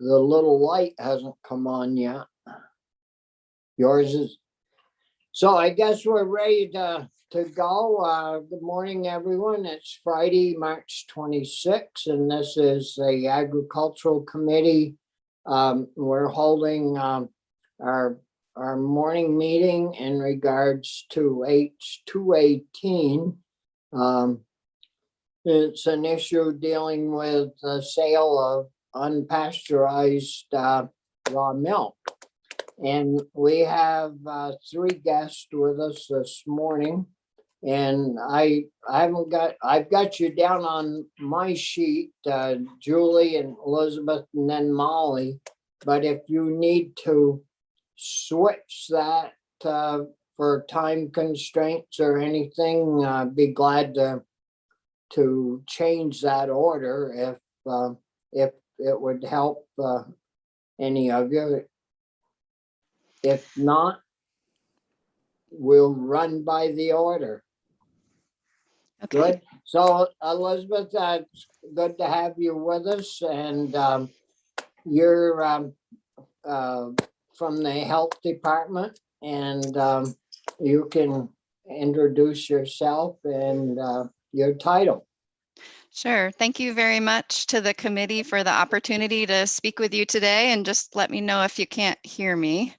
the little light hasn't come on yet. Yours is. So I guess we're ready to go. Good morning, everyone. It's Friday, March 26th, and this is the Agricultural Committee. We're holding our morning meeting in regards to H218. It's an issue dealing with the sale of unpasteurized raw milk. And we have 3 guests with us this morning. And I've got you down on my sheet, Julie and Elizabeth and then Molly. But if you need to switch that for time constraints or anything, I'd be glad to change that order if it would help any of you. If not, we'll run by the order. Okay. Good. So Elizabeth, it's good to have you with us, and you're from the health department, and you can introduce yourself and your title. Sure. Thank you very much to the committee for the opportunity to speak with you today, and just let me know if you can't hear me.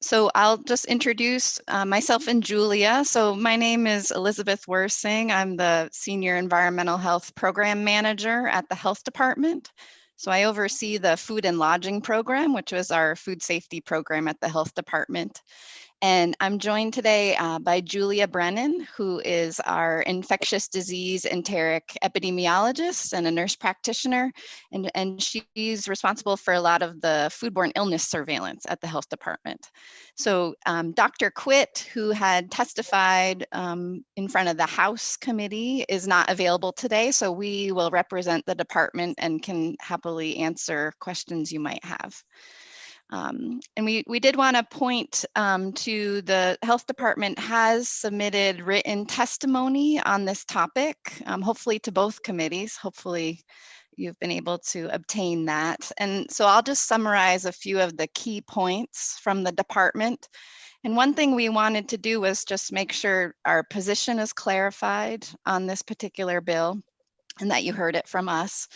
So I'll just introduce myself and Julia. So my name is Elizabeth Worsing. I'm the Senior Environmental Health Program Manager at the Health Department. So I oversee the Food and Lodging Program, which was our food safety program at the Health Department. And I'm joined today by Julia Brennan, who is our infectious disease enteric epidemiologist and a nurse practitioner. And she's responsible for a lot of the foodborne illness surveillance at the health department. So Dr. Quitt, who had testified in front of the House committee, is not available today. So we will represent the department and can happily answer questions you might have. And we did want to point to the health department has submitted written testimony on this topic, hopefully to both committees. Hopefully you've been able to obtain that. And so I'll just summarize a few of the key points from the department. And one thing we wanted to do was just make sure our position is clarified on this particular bill and that you heard it from us.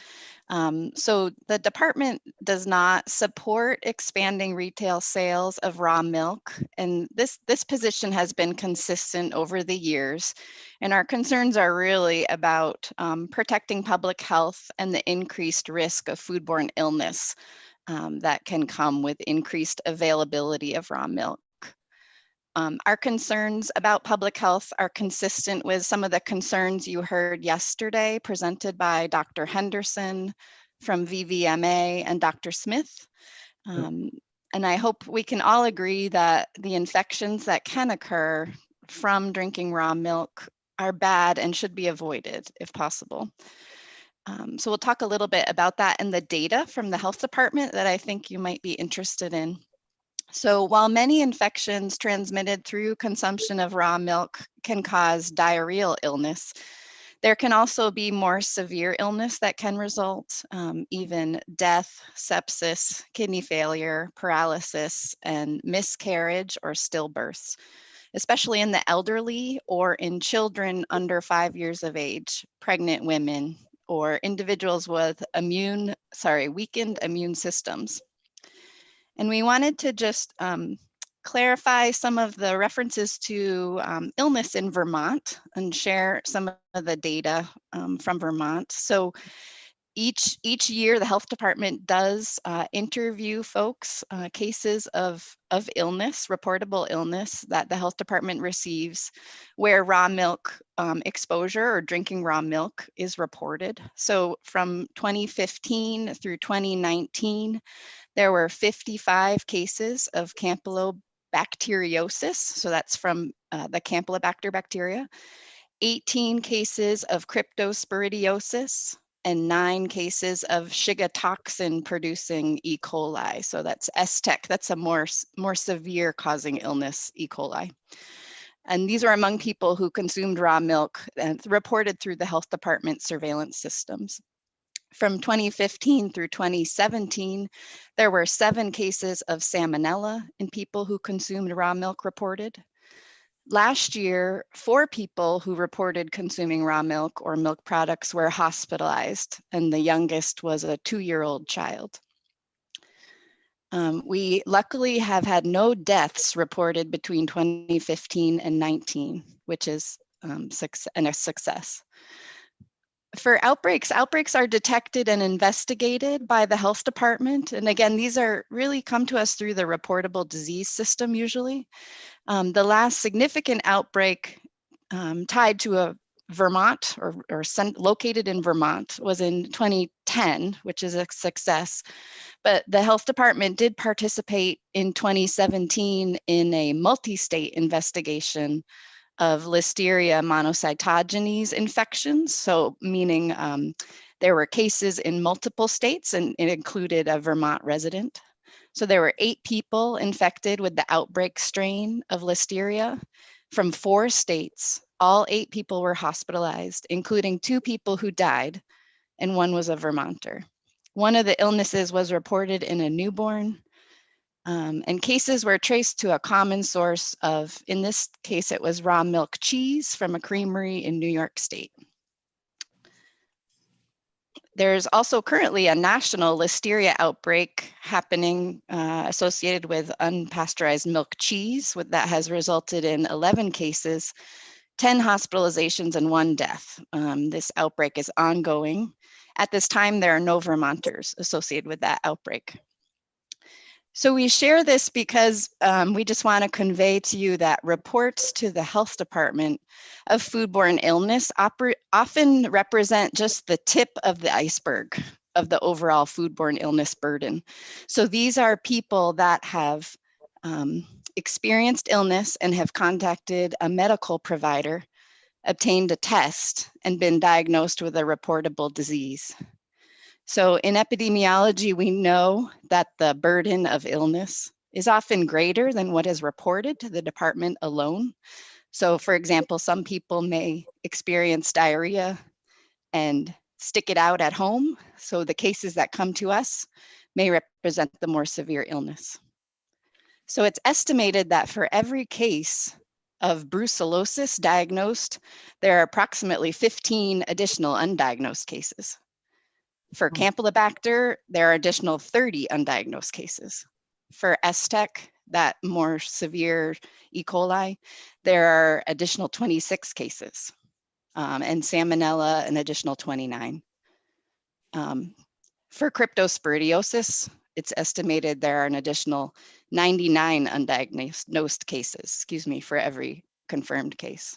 So the department does not support expanding retail sales of raw milk. And this position has been consistent over the years. And our concerns are really about protecting public health and the increased risk of foodborne illness that can come with increased availability of raw milk. Our concerns about public health are consistent with some of the concerns you heard yesterday presented by Dr. Henderson from VVMA and Dr. Smith. And I hope we can all agree that the infections that can occur from drinking raw milk are bad and should be avoided if possible. So we'll talk a little bit about that and the data from the health department that I think you might be interested in. So while many infections transmitted through consumption of raw milk can cause diarrheal illness, there can also be more severe illness that can result, even death, sepsis, kidney failure, paralysis, and miscarriage or stillbirths, especially in the elderly or in children under 5 years of age, pregnant women, or individuals with weakened immune systems. And we wanted to just clarify some of the references to illness in Vermont and share some of the data from Vermont. So each year, the health department does interview folks, cases of illness, reportable illness that the health department receives where raw milk exposure or drinking raw milk is reported. So from 2015 through 2019, there were 55 cases of Campylobacteriosis, so that's from the Campylobacter bacteria, 18 cases of cryptosporidiosis, and 9 cases of Shiga toxin producing E. coli. So that's STEC, that's a more severe causing illness, E. coli. And these are among people who consumed raw milk and reported through the health department surveillance systems. From 2015 through 2017, there were 7 cases of salmonella in people who consumed raw milk reported. Last year, 4 people who reported consuming raw milk or milk products were hospitalized, and the youngest was a 2-year-old child. We luckily have had no deaths reported between 2015 and 19, which is a success. For outbreaks are detected and investigated by the health department. And again, these are really come to us through the reportable disease system usually. The last significant outbreak tied to a Vermont or located in Vermont was in 2010, which is a success. But the health department did participate in 2017 in a multi-state investigation of Listeria monocytogenes infections. So meaning there were cases in multiple states, and it included a Vermont resident. So there were 8 people infected with the outbreak strain of Listeria from 4 states. All 8 people were hospitalized, including 2 people who died, and 1 was a Vermonter. One of the illnesses was reported in a newborn, and cases were traced to a common source of, in this case, it was raw milk cheese from a creamery in New York State. There's also currently a national Listeria outbreak happening associated with unpasteurized milk cheese that has resulted in 11 cases, 10 hospitalizations, and 1 death. This outbreak is ongoing. At this time, there are no Vermonters associated with that outbreak. So we share this because we just want to convey to you that reports to the health department of foodborne illness often represent just the tip of the iceberg of the overall foodborne illness burden. So these are people that have experienced illness and have contacted a medical provider, obtained a test, and been diagnosed with a reportable disease. So in epidemiology, we know that the burden of illness is often greater than what is reported to the department alone. So for example, some people may experience diarrhea and stick it out at home. So the cases that come to us may represent the more severe illness. So it's estimated that for every case of brucellosis diagnosed, there are approximately 15 additional undiagnosed cases. For Campylobacter, there are additional 30 undiagnosed cases. For STEC, that more severe E. coli, there are additional 26 cases. And Salmonella, an additional 29. For cryptosporidiosis, it's estimated there are an additional 99 undiagnosed cases, for every confirmed case.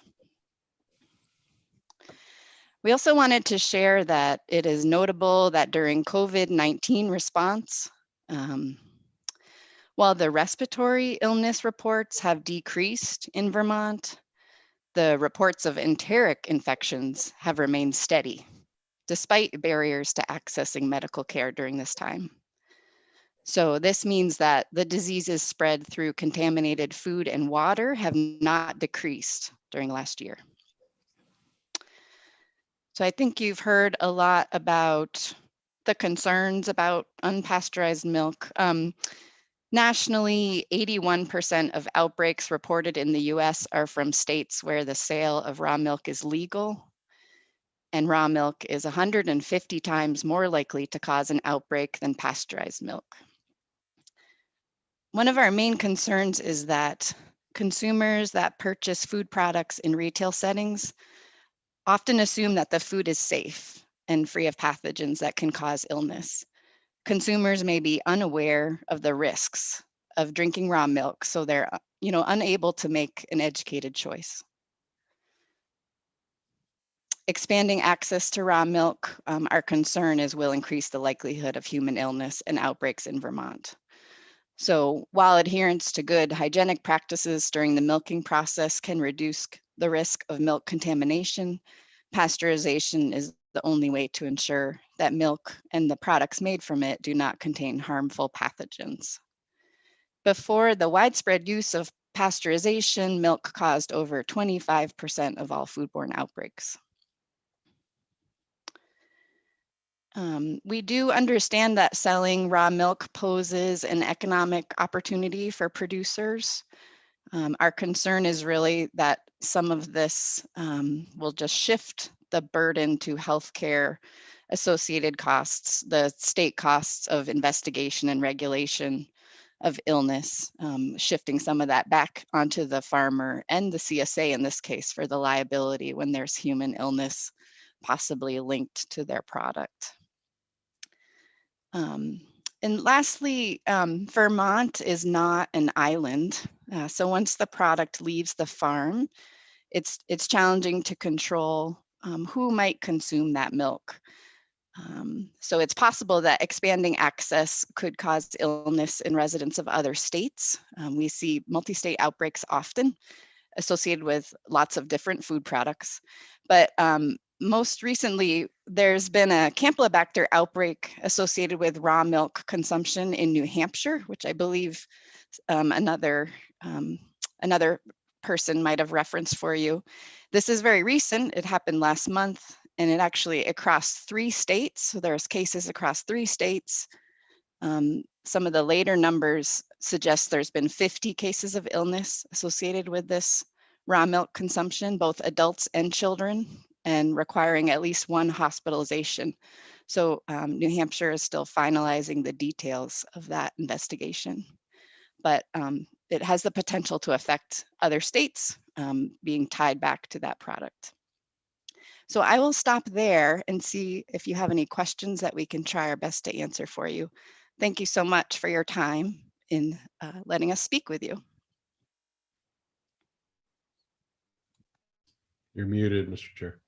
We also wanted to share that it is notable that during COVID-19 response, while the respiratory illness reports have decreased in Vermont, the reports of enteric infections have remained steady, despite barriers to accessing medical care during this time. So this means that the diseases spread through contaminated food and water have not decreased during last year. So I think you've heard a lot about the concerns about unpasteurized milk. Nationally, 81% of outbreaks reported in the US are from states where the sale of raw milk is legal. And raw milk is 150 times more likely to cause an outbreak than pasteurized milk. One of our main concerns is that consumers that purchase food products in retail settings often assume that the food is safe and free of pathogens that can cause illness. Consumers may be unaware of the risks of drinking raw milk, so they're unable to make an educated choice. Expanding access to raw milk, our concern is will increase the likelihood of human illness and outbreaks in Vermont. So while adherence to good hygienic practices during the milking process can reduce the risk of milk contamination, pasteurization is the only way to ensure that milk and the products made from it do not contain harmful pathogens. Before the widespread use of pasteurization, milk caused over 25% of all foodborne outbreaks. We do understand that selling raw milk poses an economic opportunity for producers. Our concern is really that some of this will just shift the burden to healthcare associated costs, the state costs of investigation and regulation of illness, shifting some of that back onto the farmer and the CSA in this case for the liability when there's human illness possibly linked to their product. And lastly, Vermont is not an island. So once the product leaves the farm, it's challenging to control who might consume that milk. So it's possible that expanding access could cause illness in residents of other states. We see multi-state outbreaks often associated with lots of different food products. But most recently, there's been a Campylobacter outbreak associated with raw milk consumption in New Hampshire, which I believe another person might have referenced for you. This is very recent. It happened last month, and it actually across 3 states. So there's cases across 3 states. Some of the later numbers suggest there's been 50 cases of illness associated with this raw milk consumption, both adults and children, and requiring at least 1 hospitalization. So New Hampshire is still finalizing the details of that investigation. But it has the potential to affect other states being tied back to that product. So I will stop there and see if you have any questions that we can try our best to answer for you. Thank you so much for your time in letting us speak with you. You're muted, Mr. Chair.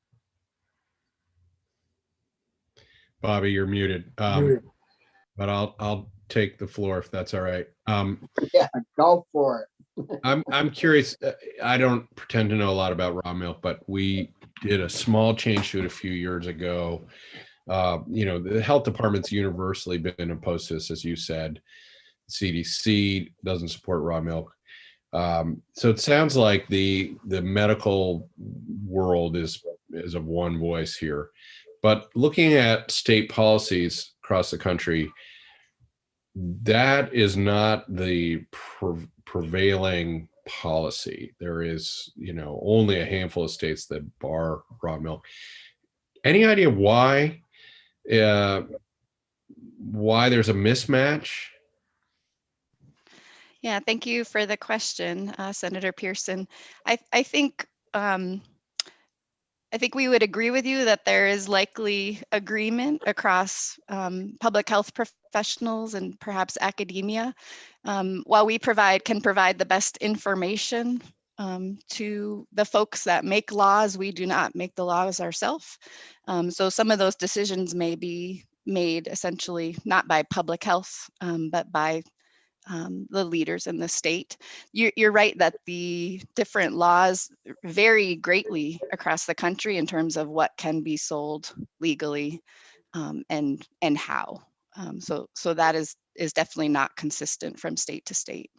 Bobby, you're muted. But I'll take the floor if that's all right. Yeah, go for it. I'm curious. I don't pretend to know a lot about raw milk, but we did a small change to it a few years ago. The health department's universally been opposed to this, as you said. CDC doesn't support raw milk. So it sounds like the medical world is of one voice here. But looking at state policies across the country, that is not the prevailing policy. There is, only a handful of states that bar raw milk. Any idea why there's a mismatch? Yeah, thank you for the question, Senator Pearson. I think we would agree with you that there is likely agreement across public health professionals and perhaps academia. While we can provide the best information to the folks that make laws, we do not make the laws ourselves. So some of those decisions may be made essentially not by public health, but by the leaders in the state. You're right that the different laws vary greatly across the country in terms of what can be sold legally and how. So that is definitely not consistent from state to state.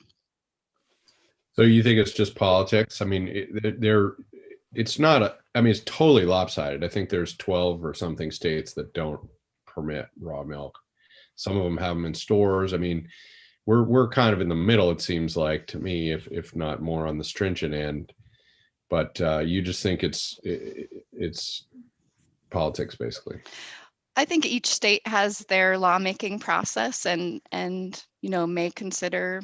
So you think it's just politics? I mean, it's not it's totally lopsided. I think there's 12 or something states that don't permit raw milk. Some of them have them in stores. I mean, we're kind of in the middle, it seems like to me, if not more on the stringent end. But you just think it's politics, basically. I think each state has their lawmaking process and may consider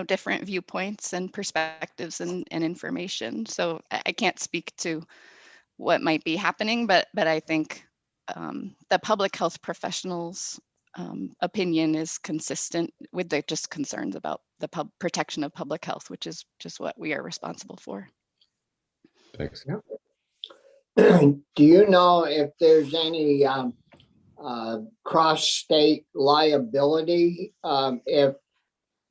different viewpoints and perspectives and information. So I can't speak to what might be happening, but I think the public health professionals' opinion is consistent with the just concerns about the protection of public health, which is just what we are responsible for. Thanks. Do you know if there's any cross-state liability if,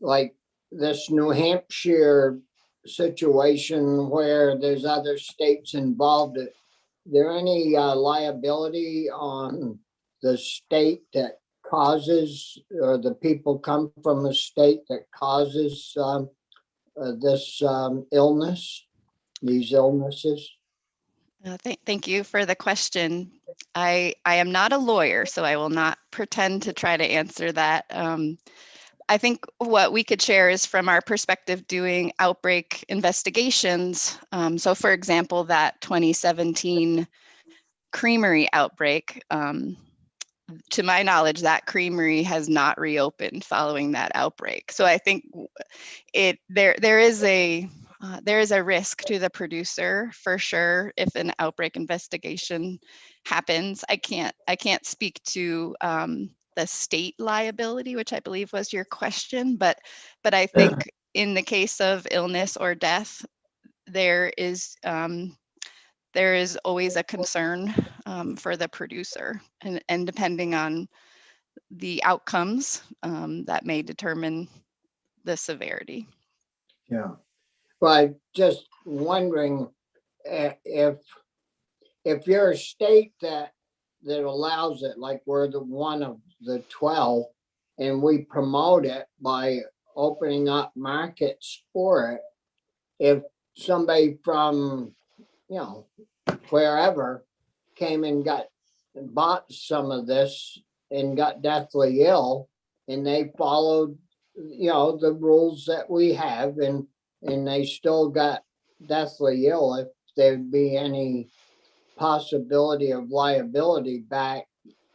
like this New Hampshire situation where there's other states involved? Is there any liability on the state that causes, or the people come from a state that causes this illness, these illnesses? Thank you for the question. I am not a lawyer, so I will not pretend to try to answer that. I think what we could share is from our perspective doing outbreak investigations. So for example, that 2017 creamery outbreak, to my knowledge, that creamery has not reopened following that outbreak. So I think there is a risk to the producer for sure if an outbreak investigation happens. I can't speak to the state liability, which I believe was your question, but I think in the case of illness or death, there is always a concern for the producer, and depending on the outcomes, that may determine the severity. Yeah. Well, I'm just wondering if you're a state that allows it, like we're the one of the 12, and we promote it by opening up markets for it, if somebody from, wherever came and bought some of this and got deathly ill, and they followed, the rules that we have, and they still got deathly ill, if there'd be any possibility of liability back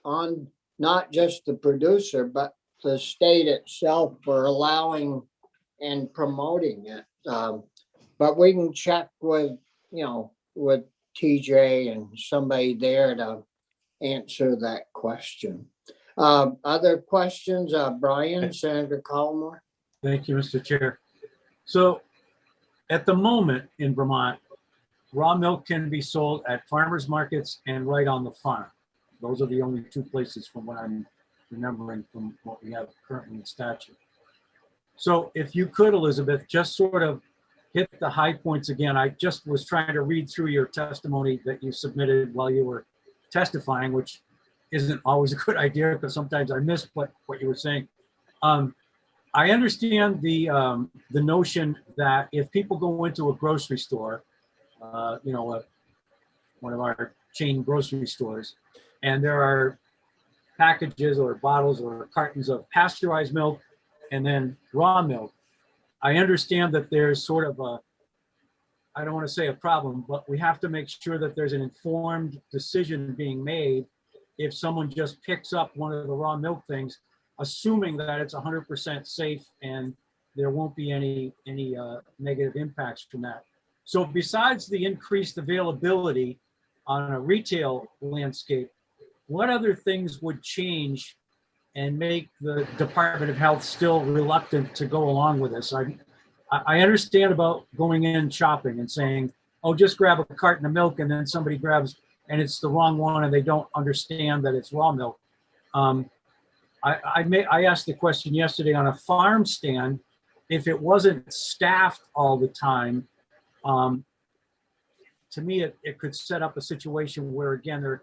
on not just the producer, but the state itself for allowing and promoting it. But we can check with, with TJ and somebody there to answer that question. Other questions? Brian, Senator Collmore? Thank you, Mr. Chair. So at the moment in Vermont, raw milk can be sold at farmers markets and right on the farm. Those are the only two places from what I'm remembering from what we have currently in statute. So if you could, Elizabeth, just sort of hit the high points again. I just was trying to read through your testimony that you submitted while you were testifying, which isn't always a good idea because sometimes I miss what you were saying. I understand the notion that if people go into a grocery store, one of our chain grocery stores, and there are packages or bottles or cartons of pasteurized milk and then raw milk, I understand that there's sort of I don't want to say a problem, but we have to make sure that there's an informed decision being made if someone just picks up one of the raw milk things, assuming that it's 100% safe and there won't be any negative impacts from that. So besides the increased availability on a retail landscape, what other things would change and make the Department of Health still reluctant to go along with this? I understand about going in shopping and saying, oh, just grab a carton of milk, and then somebody grabs and it's the wrong one and they don't understand that it's raw milk. I asked the question yesterday on a farm stand, if it wasn't staffed all the time, to me, it could set up a situation where, again, there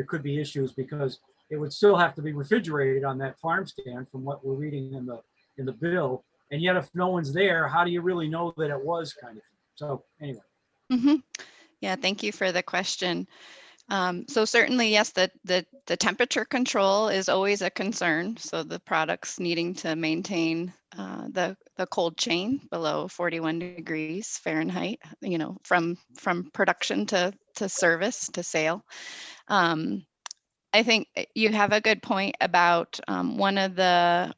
could be issues because it would still have to be refrigerated on that farm stand from what we're reading in the bill. And yet, if no one's there, how do you really know that it was kind of thing? So anyway. Mm-hmm. Yeah, thank you for the question. So certainly, yes, the temperature control is always a concern. So the products needing to maintain the cold chain below 41 degrees Fahrenheit, from production to service to sale. I think you have a good point about one of the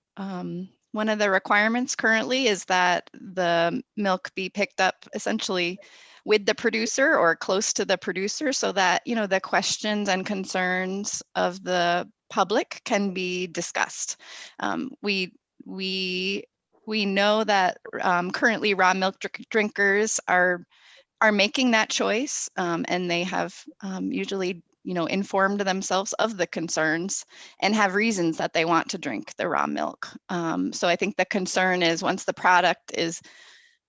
requirements currently is that the milk be picked up essentially with the producer or close to the producer so that, the questions and concerns of the public can be discussed. We know that currently raw milk drinkers are making that choice, and they have usually informed themselves of the concerns and have reasons that they want to drink the raw milk. So I think the concern is once the product is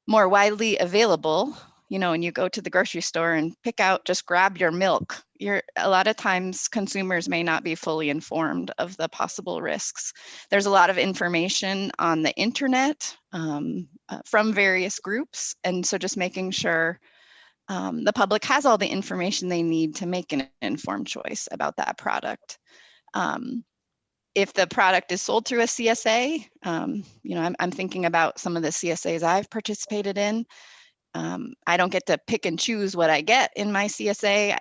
more widely available, and you go to the grocery store and just grab your milk, a lot of times consumers may not be fully informed of the possible risks. There's a lot of information on the internet from various groups. And so just making sure the public has all the information they need to make an informed choice about that product. If the product is sold through a CSA, I'm thinking about some of the CSAs I've participated in. I don't get to pick and choose what I get in my CSA.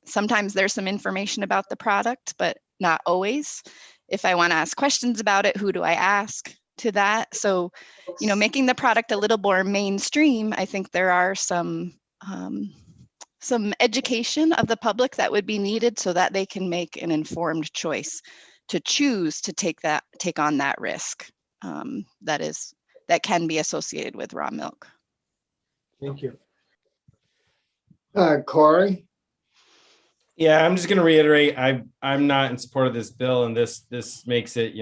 Sometimes there's some information about the product, but not always. If I want to ask questions about it, who do I ask to that? So, making the product a little more mainstream, I think there are some education of the public that would be needed so that they can make an informed choice to choose to take on that risk that can be associated with raw milk. Thank you. Corey? Yeah, I'm just going to reiterate, I'm not in support of this bill, and this makes it,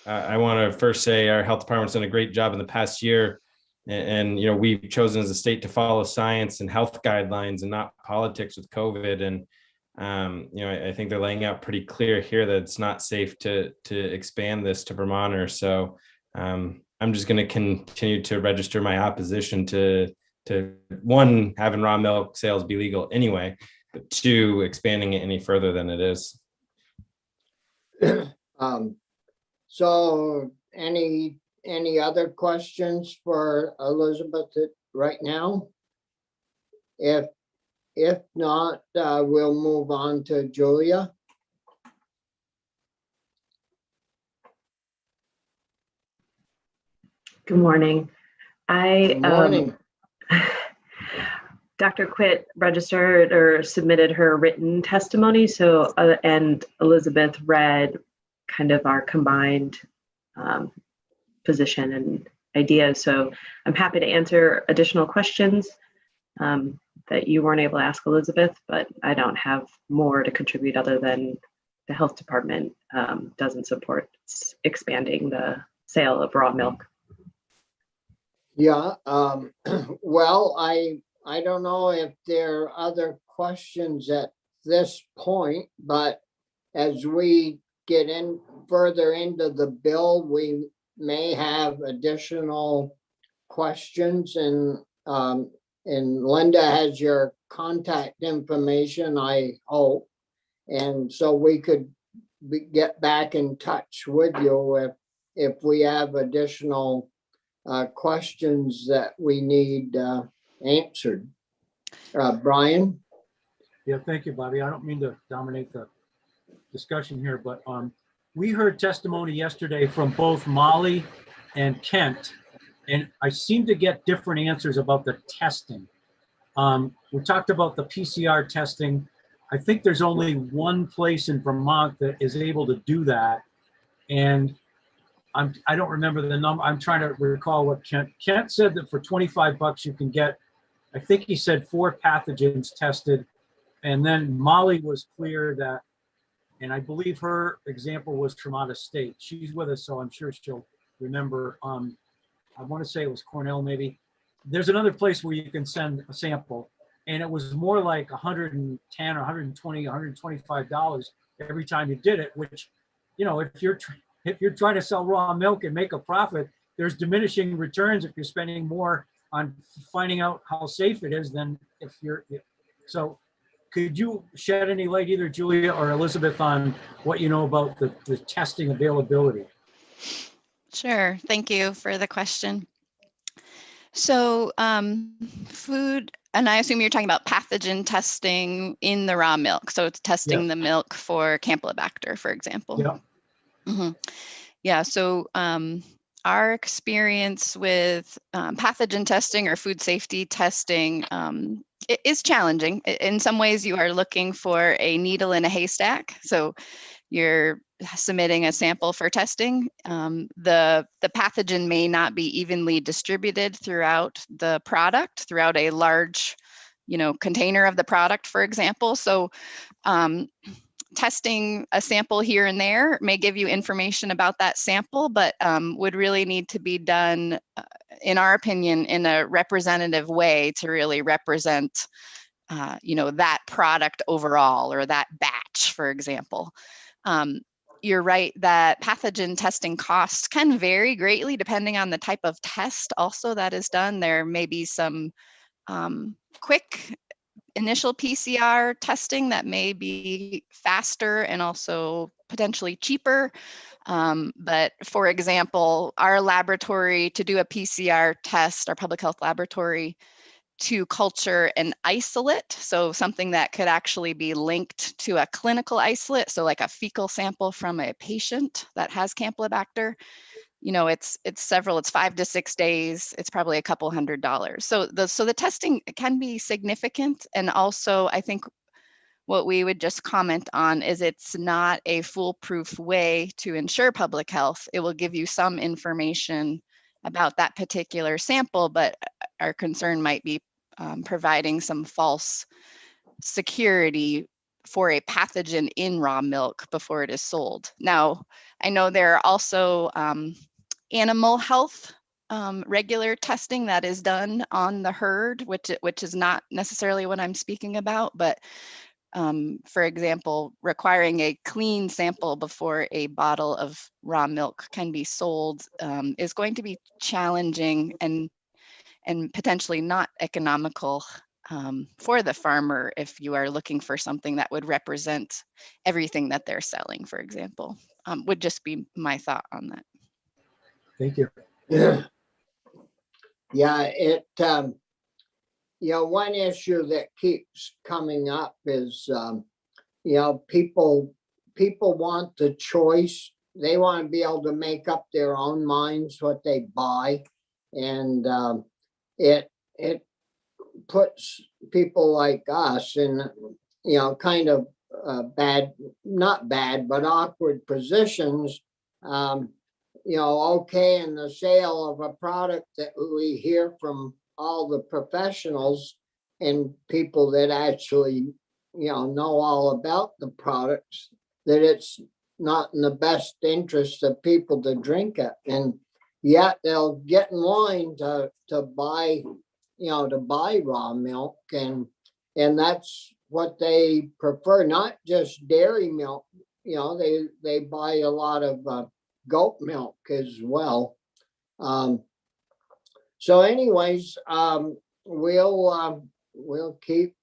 I want to first say our health department's done a great job in the past year, and we've chosen as a state to follow science and health guidelines and not politics with COVID. And I think they're laying out pretty clear here that it's not safe to expand this to Vermonters. So I'm just going to continue to register my opposition to one, having raw milk sales be legal anyway, but two, expanding it any further than it is. So any other questions for Elizabeth right now? If not, we'll move on to Julia. Good morning. Good morning. Dr. Quitt registered or submitted her written testimony, so and Elizabeth read kind of our combined position and ideas. So I'm happy to answer additional questions that you weren't able to ask Elizabeth, but I don't have more to contribute other than the health department doesn't support expanding the sale of raw milk. Yeah, well, I don't know if there are other questions at this point, but as we get in further into the bill, we may have additional questions, and Linda has your contact information, I hope. And so we could get back in touch with you if we have additional questions that we need answered. Brian? Yeah, thank you, Bobby. I don't mean to dominate the discussion here, but we heard testimony yesterday from both Molly and Kent, and I seem to get different answers about the testing. We talked about the PCR testing. I think there's only one place in Vermont that is able to do that, and I don't remember the number. I'm trying to recall what Kent said, that for $25 you can get, I think he said 4 pathogens tested. And then Molly was clear that, and I believe her example was from out of state. She's with us, so I'm sure she'll remember. I want to say it was Cornell, maybe. There's another place where you can send a sample, and it was more like $110 or $120, $125 every time you did it, which, if you're trying to sell raw milk and make a profit, there's diminishing returns if you're spending more on finding out how safe it is than if you're. So could you shed any light, either Julia or Elizabeth, on what you know about the testing availability? Sure, thank you for the question. So food, and I assume you're talking about pathogen testing in the raw milk. So it's testing the milk for Campylobacter, for example. Yeah. Mm-hmm. Yeah, so our experience with pathogen testing or food safety testing it is challenging. In some ways, you are looking for a needle in a haystack. So you're submitting a sample for testing. The pathogen may not be evenly distributed throughout the product, throughout a large, container of the product, for example. So testing a sample here and there may give you information about that sample, but would really need to be done, in our opinion, in a representative way to really represent, that product overall, or that batch, for example. You're right that pathogen testing costs can vary greatly depending on the type of test also that is done. There may be some quick initial PCR testing that may be faster and also potentially cheaper. But for example, our laboratory to do a PCR test, our public health laboratory, to culture an isolate, so something that could actually be linked to a clinical isolate, so like a fecal sample from a patient that has Campylobacter, it's 5 to 6 days. It's probably a couple $100s. So the testing can be significant. And also, I think what we would just comment on is it's not a foolproof way to ensure public health. It will give you some information about that particular sample, but our concern might be providing some false security for a pathogen in raw milk before it is sold. Now, I know there are also animal health regular testing that is done on the herd, which is not necessarily what I'm speaking about, but for example, requiring a clean sample before a bottle of raw milk can be sold is going to be challenging and potentially not economical for the farmer if you are looking for something that would represent everything that they're selling, for example. Would just be my thought on that. Thank you. Yeah, one issue that keeps coming up is, people want the choice. They want to be able to make up their own minds what they buy. And it puts people like us in, kind of not bad, but awkward positions. Okay, in the sale of a product that we hear from all the professionals and people that actually, know all about the products, that it's not in the best interest of people to drink it. And yet they'll get in line to buy, to buy raw milk. And that's what they prefer, not just dairy milk. They buy a lot of goat milk as well. So anyways, we'll keep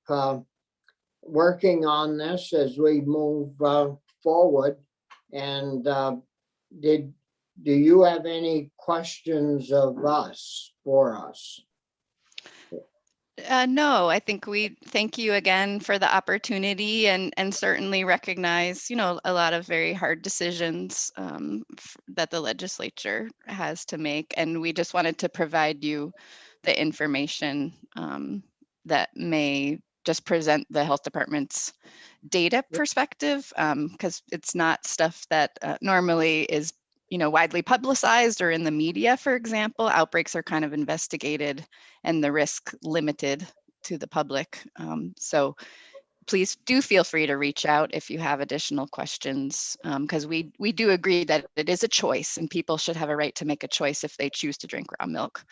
working on this as we move forward. And do you have any questions of us for us? No, I think we thank you again for the opportunity and certainly recognize, a lot of very hard decisions that the legislature has to make. And we just wanted to provide you the information that may just present the health department's data perspective, because it's not stuff that normally is widely publicized or in the media. For example, outbreaks are kind of investigated and the risk limited to the public. So please do feel free to reach out if you have additional questions, because we do agree that it is a choice and people should have a right to make a choice if they choose to drink raw milk.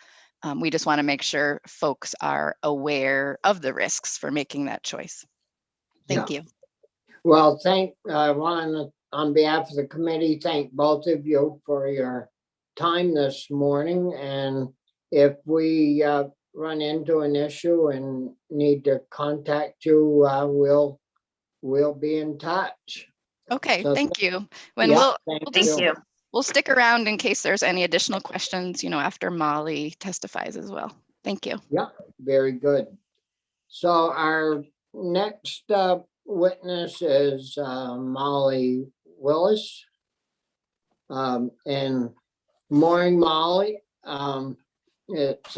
We just want to make sure folks are aware of the risks for making that choice. Thank you. Well, I want to, on behalf of the committee, thank both of you for your time this morning. And if we run into an issue and need to contact you, we'll be in touch. Okay, So thank you. Thank you. We'll stick around in case there's any additional questions, after Molly testifies as well. Thank you. Yeah, very good. So our next witness is Molly Willis. And morning, Molly. It's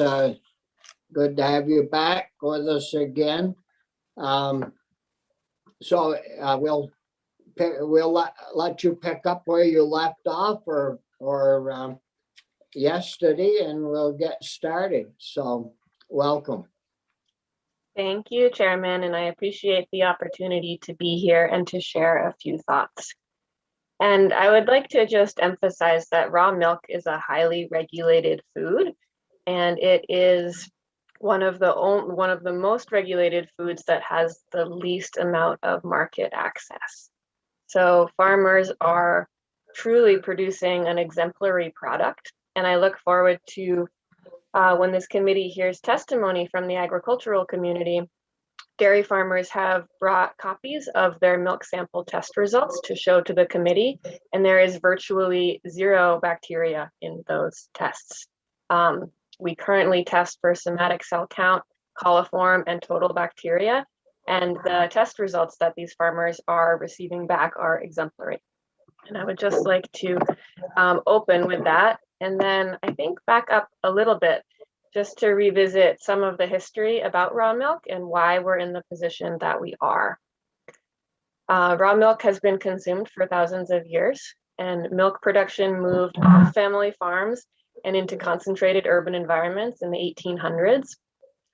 good to have you back with us again. So we'll let you pick up where you left off or yesterday, and we'll get started. So welcome. Thank you, Chairman, and I appreciate the opportunity to be here and to share a few thoughts. And I would like to just emphasize that raw milk is a highly regulated food, and it is one of the most regulated foods that has the least amount of market access. So farmers are truly producing an exemplary product, and I look forward to when this committee hears testimony from the agricultural community dairy farmers have brought copies of their milk sample test results to show to the committee, and there is virtually zero bacteria in those tests. We currently test for somatic cell count, coliform, and total bacteria, and the test results that these farmers are receiving back are exemplary. And I would just like to open with that, and then I think back up a little bit just to revisit some of the history about raw milk and why we're in the position that we are. Raw milk has been consumed for thousands of years, and milk production moved off family farms and into concentrated urban environments in the 1800s.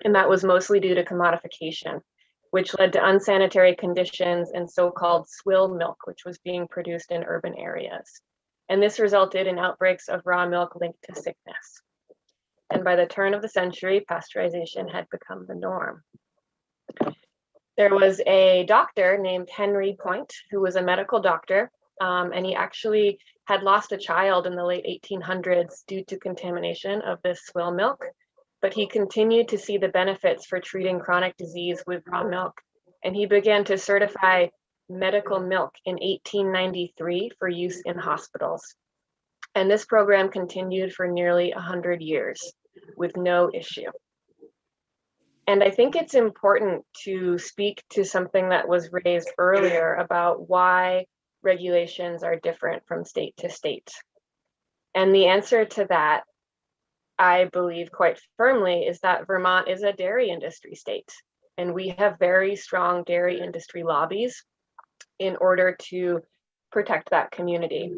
And that was mostly due to commodification, which led to unsanitary conditions and so-called swill milk, which was being produced in urban areas. And this resulted in outbreaks of raw milk linked to sickness. And by the turn of the century, pasteurization had become the norm. There was a doctor named Henry Point, who was a medical doctor, and he actually had lost a child in the late 1800s due to contamination of this swill milk, but he continued to see the benefits for treating chronic disease with raw milk, and he began to certify medical milk in 1893 for use in hospitals. And this program continued for nearly 100 years with no issue. And I think it's important to speak to something that was raised earlier about why regulations are different from state to state. And the answer to that, I believe quite firmly, is that Vermont is a dairy industry state. And we have very strong dairy industry lobbies in order to protect that community.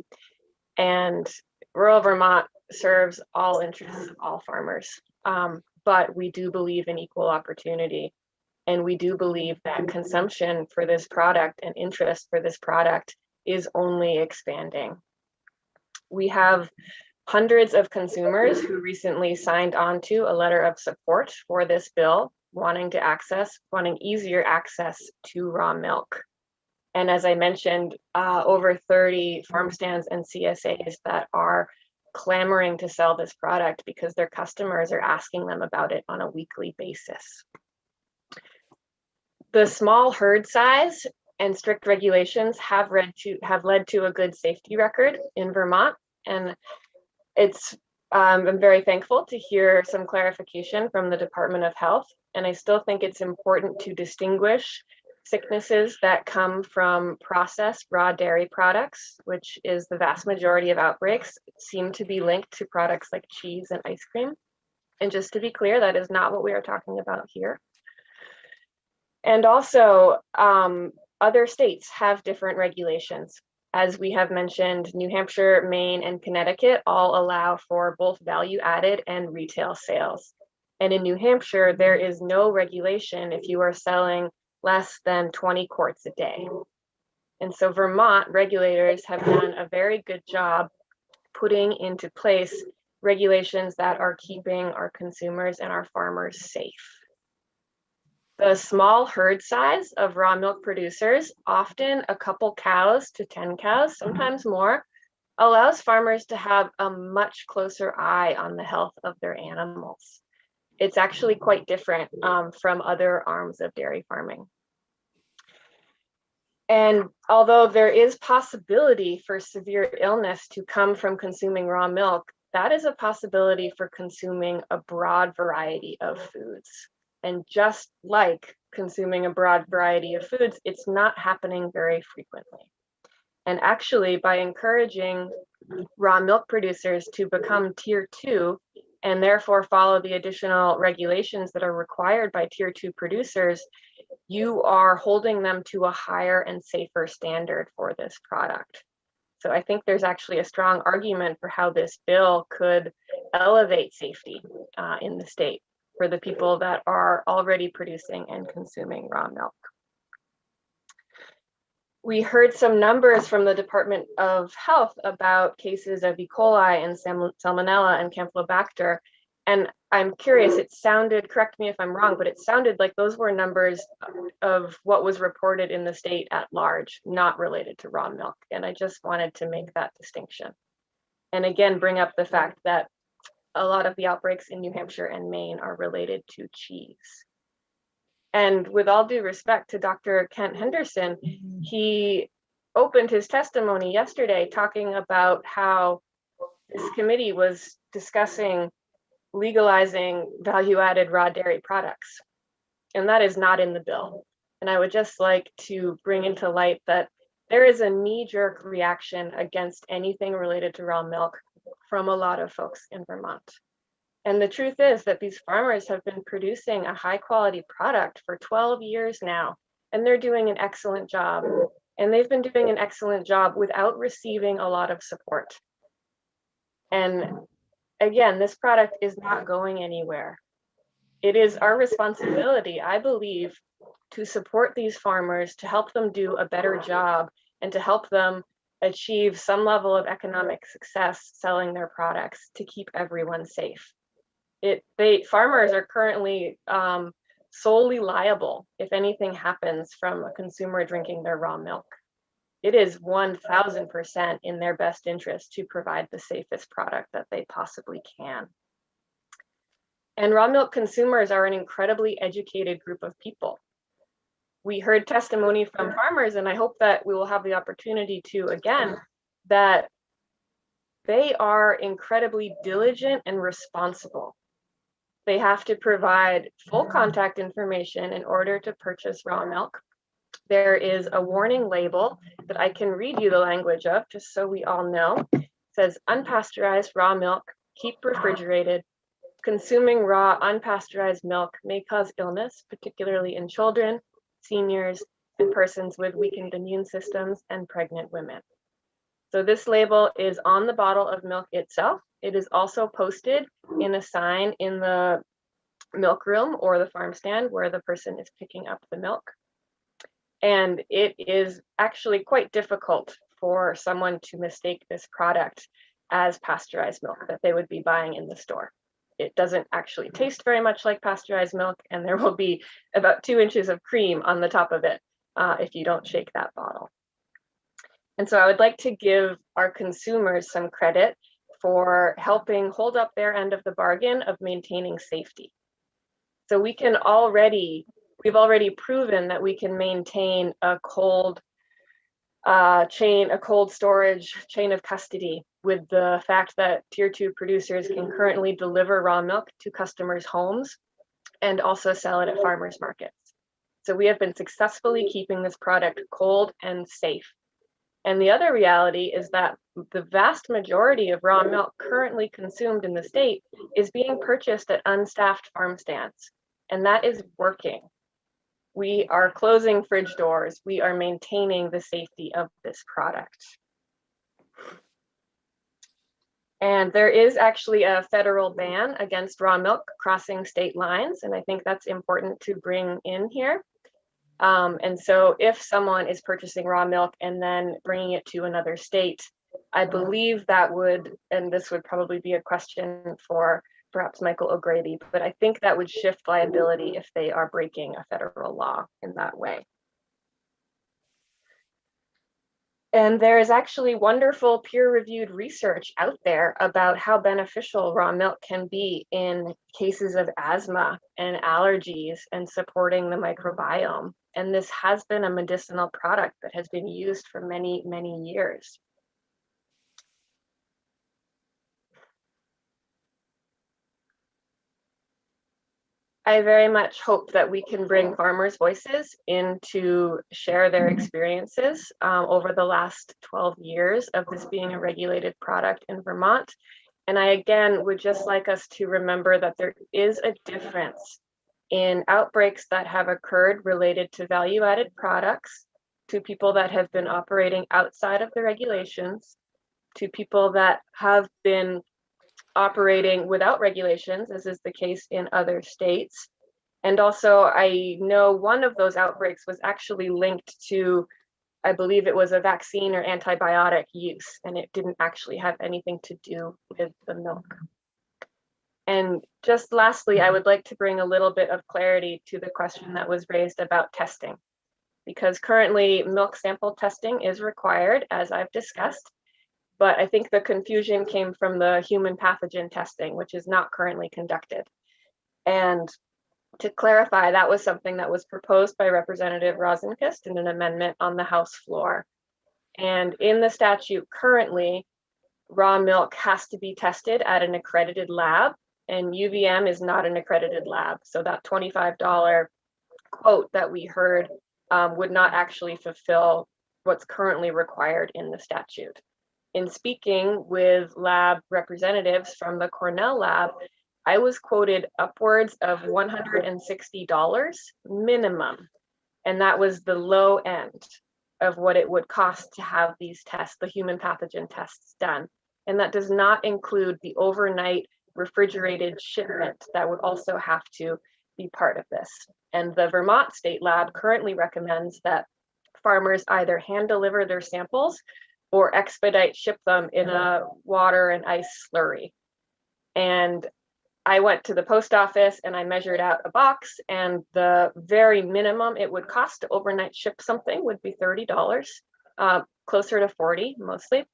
And rural Vermont serves all interests of all farmers. But we do believe in equal opportunity. And we do believe that consumption for this product and interest for this product is only expanding. We have hundreds of consumers who recently signed on to a letter of support for this bill, wanting easier access to raw milk. And as I mentioned, over 30 farm stands and CSAs that are clamoring to sell this product because their customers are asking them about it on a weekly basis. The small herd size and strict regulations have led to a good safety record in Vermont, and I'm very thankful to hear some clarification from the Department of Health, and I still think it's important to distinguish sicknesses that come from processed raw dairy products, which is the vast majority of outbreaks, seem to be linked to products like cheese and ice cream. And just to be clear, that is not what we are talking about here. And also, other states have different regulations. As we have mentioned, New Hampshire, Maine, and Connecticut all allow for both value added and retail sales. And in New Hampshire, there is no regulation if you are selling less than 20 quarts a day. And so Vermont regulators have done a very good job putting into place regulations that are keeping our consumers and our farmers safe. The small herd size of raw milk producers, often a couple cows to 10 cows, sometimes more, allows farmers to have a much closer eye on the health of their animals. It's actually quite different from other arms of dairy farming. And although there is possibility for severe illness to come from consuming raw milk, that is a possibility for consuming a broad variety of foods. And just like consuming a broad variety of foods, it's not happening very frequently. And actually, by encouraging raw milk producers to become tier 2 and therefore follow the additional regulations that are required by tier 2 producers, you are holding them to a higher and safer standard for this product. So I think there's actually a strong argument for how this bill could elevate safety in the state for the people that are already producing and consuming raw milk. We heard some numbers from the Department of Health about cases of E. coli and Salmonella and Campylobacter. And I'm curious, it sounded, correct me if I'm wrong, but it sounded like those were numbers of what was reported in the state at large, not related to raw milk. And I just wanted to make that distinction. And again, bring up the fact that a lot of the outbreaks in New Hampshire and Maine are related to cheese. And with all due respect to Dr. Kent Henderson, he opened his testimony yesterday talking about how this committee was discussing legalizing value-added raw dairy products. And that is not in the bill. And I would just like to bring into light that there is a knee-jerk reaction against anything related to raw milk from a lot of folks in Vermont. And the truth is that these farmers have been producing a high-quality product for 12 years now, and they're doing an excellent job. And they've been doing an excellent job without receiving a lot of support. And again, this product is not going anywhere. It is our responsibility, I believe, to support these farmers, to help them do a better job, and to help them achieve some level of economic success selling their products to keep everyone safe. Farmers are currently solely liable if anything happens from a consumer drinking their raw milk. It is 1000% in their best interest to provide the safest product that they possibly can. And raw milk consumers are an incredibly educated group of people. We heard testimony from farmers, and I hope that we will have the opportunity to again, that they are incredibly diligent and responsible. They have to provide full contact information in order to purchase raw milk. There is a warning label that I can read you the language of, just so we all know. It says, unpasteurized raw milk, keep refrigerated. Consuming raw unpasteurized milk may cause illness, particularly in children, seniors, and persons with weakened immune systems and pregnant women. So this label is on the bottle of milk itself. It is also posted in a sign in the milk room or the farm stand where the person is picking up the milk. And it is actually quite difficult for someone to mistake this product as pasteurized milk that they would be buying in the store. It doesn't actually taste very much like pasteurized milk, and there will be about 2 inches of cream on the top of it if you don't shake that bottle. And so I would like to give our consumers some credit for helping hold up their end of the bargain of maintaining safety. So we've already proven that we can maintain a cold storage chain of custody with the fact that tier 2 producers can currently deliver raw milk to customers' homes and also sell it at farmers markets. So we have been successfully keeping this product cold and safe. And the other reality is that the vast majority of raw milk currently consumed in the state is being purchased at unstaffed farm stands, and that is working. We are closing fridge doors. We are maintaining the safety of this product. And there is actually a federal ban against raw milk crossing state lines, and I think that's important to bring in here. And so if someone is purchasing raw milk and then bringing it to another state, I believe that would, and this would probably be a question for perhaps Michael O'Grady, but I think that would shift liability if they are breaking a federal law in that way. And there is actually wonderful peer-reviewed research out there about how beneficial raw milk can be in cases of asthma and allergies and supporting the microbiome. And this has been a medicinal product that has been used for many, many years. I very much hope that we can bring farmers' voices in to share their experiences over the last 12 years of this being a regulated product in Vermont. And I, again, would just like us to remember that there is a difference in outbreaks that have occurred related to value-added products, to people that have been operating outside of the regulations, to people that have been operating without regulations, as is the case in other states. And also, I know one of those outbreaks was actually linked to, I believe it was a vaccine or antibiotic use, and it didn't actually have anything to do with the milk. And just lastly, I would like to bring a little bit of clarity to the question that was raised about testing, because currently milk sample testing is required, as I've discussed. But I think the confusion came from the human pathogen testing, which is not currently conducted. And To clarify, that was something that was proposed by Representative Rosenkist in an amendment on the House floor. And in the statute currently, raw milk has to be tested at an accredited lab, and UVM is not an accredited lab. So that $25 quote that we heard would not actually fulfill what's currently required in the statute. In speaking with lab representatives from the Cornell lab, I was quoted upwards of $160 minimum. And that was the low end of what it would cost to have these tests, the human pathogen tests done. And that does not include the overnight refrigerated shipment that would also have to be part of this. And the Vermont State Lab currently recommends that farmers either hand deliver their samples or expedite ship them in a water and ice slurry. And I went to the post office and I measured out a box, and the very minimum it would cost to overnight ship something would be $30, closer to 40 mostly.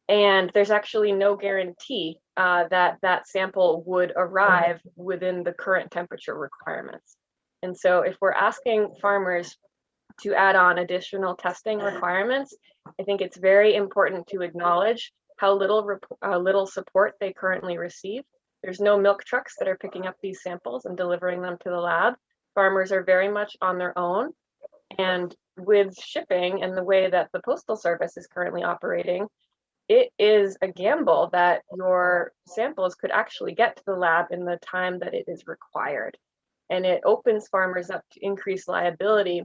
And there's actually no guarantee that that sample would arrive within the current temperature requirements. And so if we're asking farmers to add on additional testing requirements, I think it's very important to acknowledge how little support they currently receive. There's no milk trucks that are picking up these samples and delivering them to the lab. Farmers are very much on their own. And with shipping and the way that the Postal Service is currently operating, it is a gamble that your samples could actually get to the lab in the time that it is required. And it opens farmers up to increased liability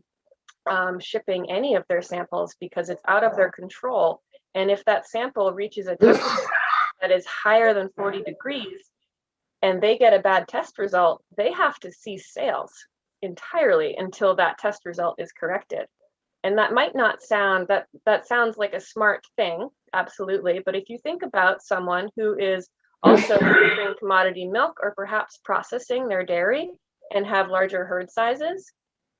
shipping any of their samples because it's out of their control. And if that sample reaches a temperature that is higher than 40 degrees and they get a bad test result, they have to cease sales entirely until that test result is corrected. And that might not sound, that sounds like a smart thing, absolutely. But if you think about someone who is also producing commodity milk or perhaps processing their dairy and have larger herd sizes,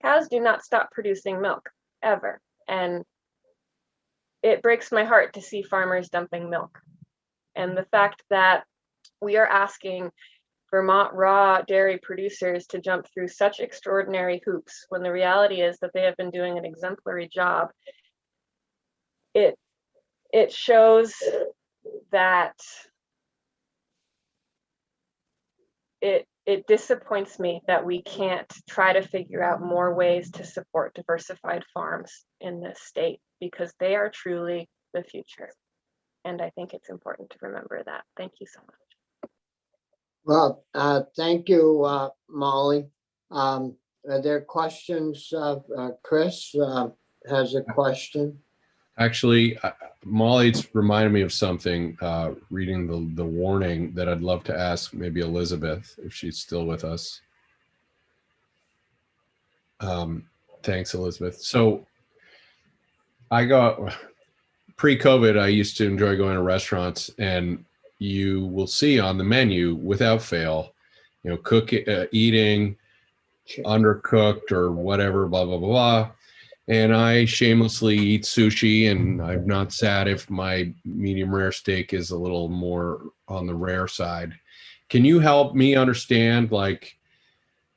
cows do not stop producing milk ever. And it breaks my heart to see farmers dumping milk. And the fact that we are asking Vermont raw dairy producers to jump through such extraordinary hoops when the reality is that they have been doing an exemplary job, it shows that it disappoints me that we can't try to figure out more ways to support diversified farms in this state, because they are truly the future. And I think it's important to remember that. Thank you so much. Well, thank you, Molly. Are there questions? Chris has a question. Actually, Molly's reminded me of something, reading the warning, that I'd love to ask maybe Elizabeth, if she's still with us. Thanks, Elizabeth. So pre-COVID, I used to enjoy going to restaurants, and you will see on the menu without fail, eating undercooked or whatever, blah, blah, blah, blah. And I shamelessly eat sushi, and I'm not sad if my medium rare steak is a little more on the rare side. Can you help me understand, like,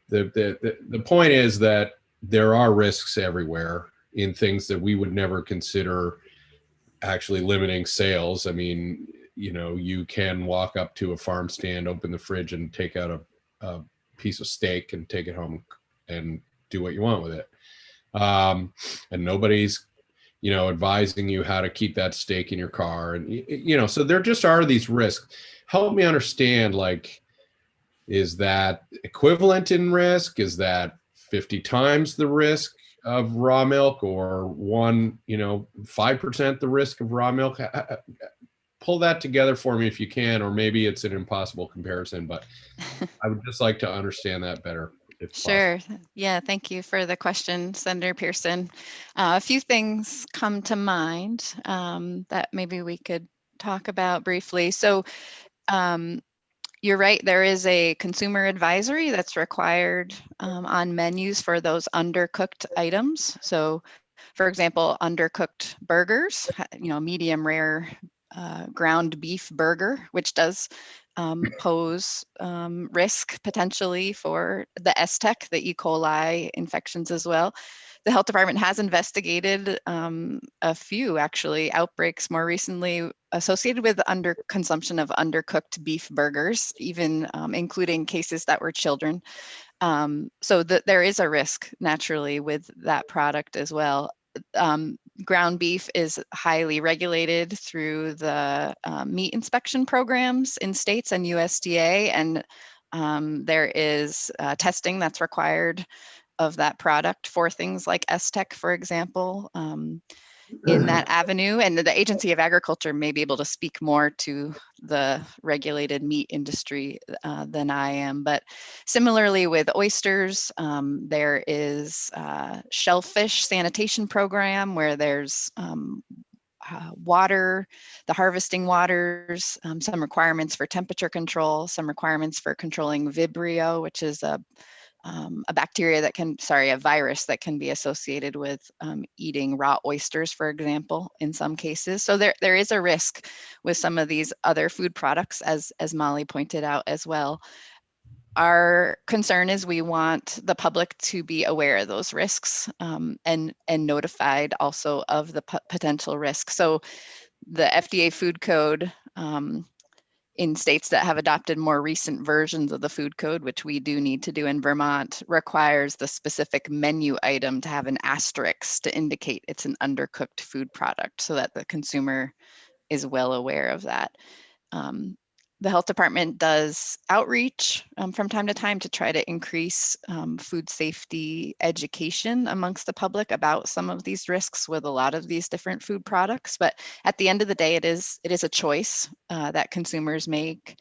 the point is that there are risks everywhere in things that we would never consider actually limiting sales. I mean, you can walk up to a farm stand, open the fridge, and take out a piece of steak and take it home and do what you want with it. And nobody's, advising you how to keep that steak in your car. And, so there just are these risks. Help me understand, like, is that equivalent in risk? Is that 50 times the risk of raw milk, or 5% the risk of raw milk? Pull that together for me if you can, or maybe it's an impossible comparison, but I would just like to understand that better. Sure. Yeah, thank you for the question, Senator Pearson. A few things come to mind that maybe we could talk about briefly. So you're right, there is a consumer advisory that's required on menus for those undercooked items. So for example, undercooked burgers, medium rare ground beef burger, which does pose risk potentially for the STEC, the E. coli infections as well. The health department has investigated a few actually outbreaks more recently associated with consumption of undercooked beef burgers, even including cases that were children. So there is a risk naturally with that product as well. Ground beef is highly regulated through the meat inspection programs in states and USDA, and there is testing that's required of that product for things like STEC, for example, in that avenue. And the Agency of Agriculture may be able to speak more to the regulated meat industry than I am. But similarly with oysters, there is a shellfish sanitation program where there's water, the harvesting waters, some requirements for temperature control, some requirements for controlling Vibrio, which is a bacteria that can, a virus that can be associated with eating raw oysters, for example, in some cases. So there is a risk with some of these other food products, as Molly pointed out as well. Our concern is we want the public to be aware of those risks and notified also of the potential risks. So the FDA food code in states that have adopted more recent versions of the food code, which we do need to do in Vermont, requires the specific menu item to have an asterisk to indicate it's an undercooked food product so that the consumer is well aware of that. The health department does outreach from time to time to try to increase food safety education amongst the public about some of these risks with a lot of these different food products. But at the end of the day, it is a choice that consumers make,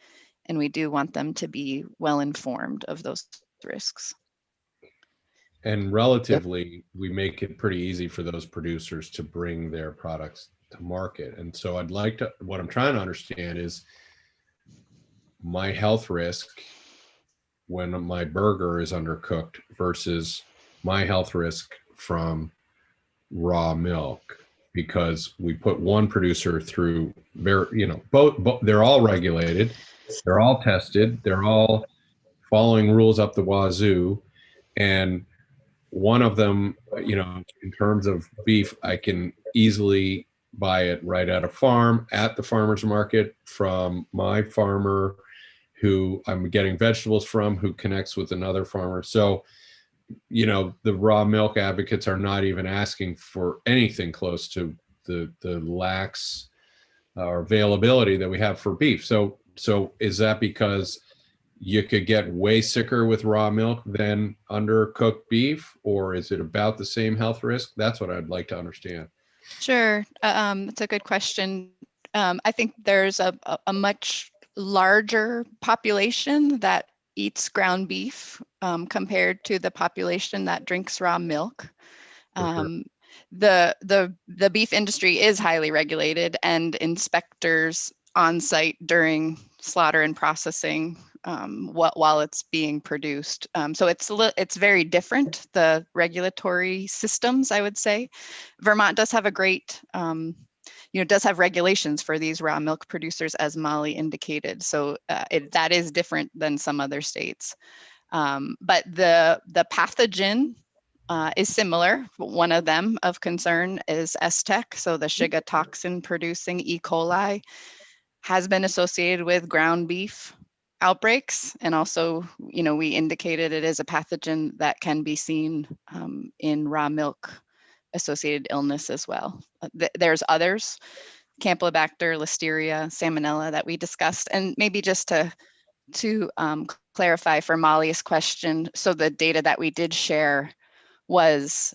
and we do want them to be well informed of those risks. And relatively, we make it pretty easy for those producers to bring their products to market. And so what I'm trying to understand is my health risk when my burger is undercooked versus my health risk from raw milk, because we put one producer through both they're all regulated, they're all tested, they're all following rules up the wazoo, and one of them, in terms of beef, I can easily buy it right at a farm, at the farmer's market, from my farmer who I'm getting vegetables from, who connects with another farmer. So, the raw milk advocates are not even asking for anything close to the lax or availability that we have for beef. So is that because you could get way sicker with raw milk than undercooked beef, or is it about the same health risk? That's what I'd like to understand. Sure, it's a good question. I think there's a much larger population that eats ground beef compared to the population that drinks raw milk. Sure. The beef industry is highly regulated, and inspectors on site during slaughter and processing while it's being produced. So it's very different, the regulatory systems, I would say. Vermont does have a great does have regulations for these raw milk producers, as Molly indicated. So that is different than some other states. But the pathogen is similar. One of them of concern is STEC, so the Shiga toxin producing E. coli has been associated with ground beef outbreaks. And also, we indicated it is a pathogen that can be seen in raw milk associated illness as well. There's others, Campylobacter, Listeria, Salmonella, that we discussed. And maybe just to clarify for Molly's question, so the data that we did share was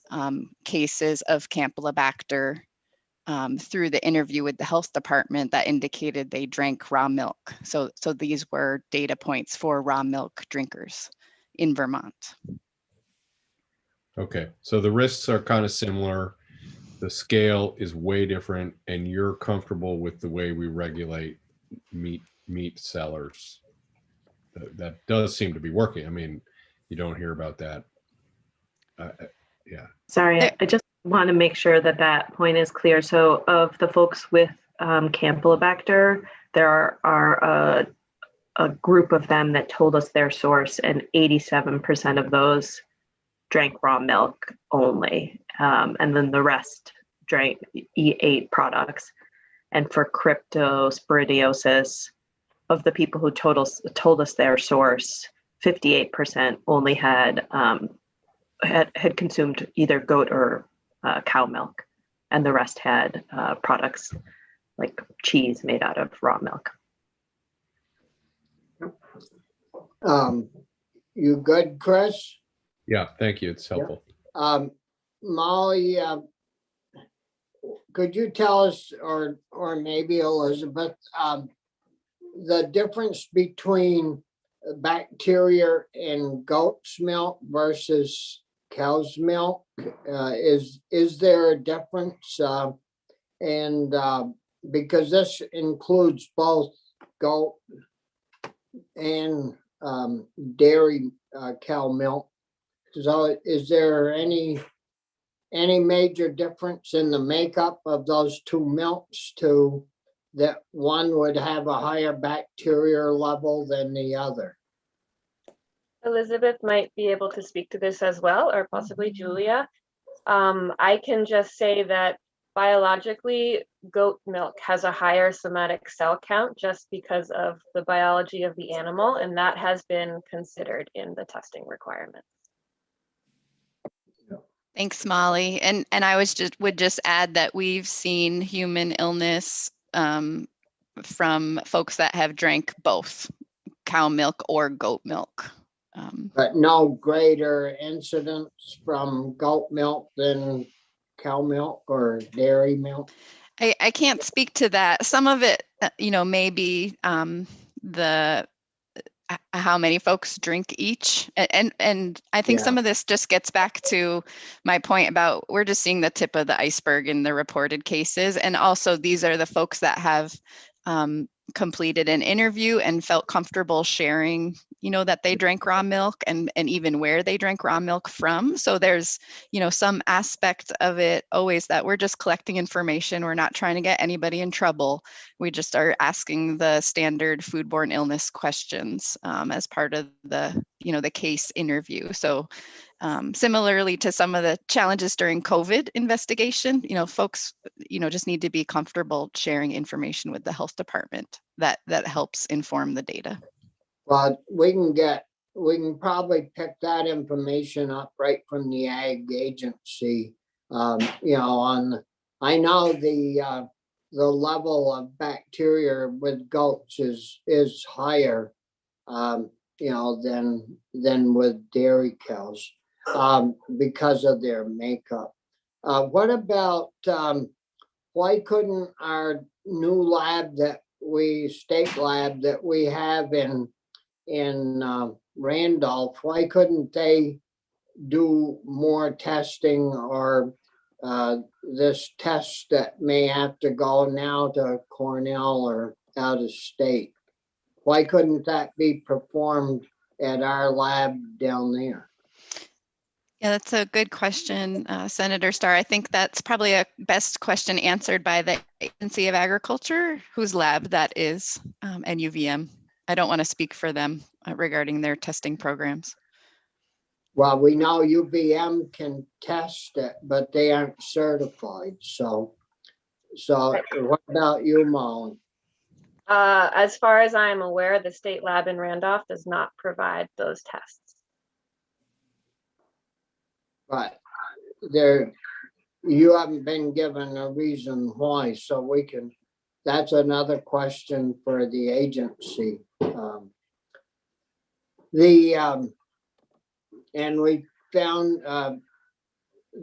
cases of Campylobacter through the interview with the health department that indicated they drank raw milk. So these were data points for raw milk drinkers in Vermont. Okay, so the risks are kind of similar. The scale is way different, and you're comfortable with the way we regulate meat sellers. That does seem to be working. I mean, you don't hear about that. Yeah. Sorry, I just want to make sure that point is clear. So of the folks with Campylobacter. There are a group of them that told us their source, and 87% of those drank raw milk only. And then the rest drank E8 products. And for cryptosporidiosis, of the people who told us their source, 58% only had consumed either goat or cow milk, and the rest had products like cheese made out of raw milk. You good, Chris? Yeah, thank you. It's helpful. Molly, could you tell us, or maybe Elizabeth, the difference between bacteria in goat's milk versus cow's milk? Is there a difference? And because this includes both goat and dairy cow milk, so is there any major difference in the makeup of those two milks to that one would have a higher bacterial level than the other? Elizabeth might be able to speak to this as well, or possibly Julia. I can just say that biologically, goat milk has a higher somatic cell count just because of the biology of the animal, and that has been considered in the testing requirements. Thanks, Molly. And I would just add that we've seen human illness from folks that have drank both cow milk or goat milk. But no greater incidence from goat milk than cow milk or dairy milk? I can't speak to that. Some of it, may be how many folks drink each. And I think some of this just gets back to my point about we're just seeing the tip of the iceberg in the reported cases. And also these are the folks that have completed an interview and felt comfortable sharing, that they drank raw milk and even where they drank raw milk from. So there's, some aspect of it always that we're just collecting information. We're not trying to get anybody in trouble. We just are asking the standard foodborne illness questions as part of the, the case interview. So similarly to some of the challenges during COVID investigation, folks, just need to be comfortable sharing information with the health department that helps inform the data. Well, we can probably pick that information up right from the ag agency. I know the level of bacteria with goats is higher, than with dairy cows, because of their makeup. What about why couldn't our new state lab that we have in Randolph, why couldn't they do more testing, or this test that may have to go now to Cornell or out of state? Why couldn't that be performed at our lab down there? Yeah, that's a good question, Senator Starr. I think that's probably a best question answered by the Agency of Agriculture, whose lab that is, and UVM. I don't want to speak for them regarding their testing programs. Well, we know UVM can test it, but they aren't certified. So what about you, Molly? As far as I'm aware, the state lab in Randolph does not provide those tests. But you haven't been given a reason why, so that's another question for the agency. And we found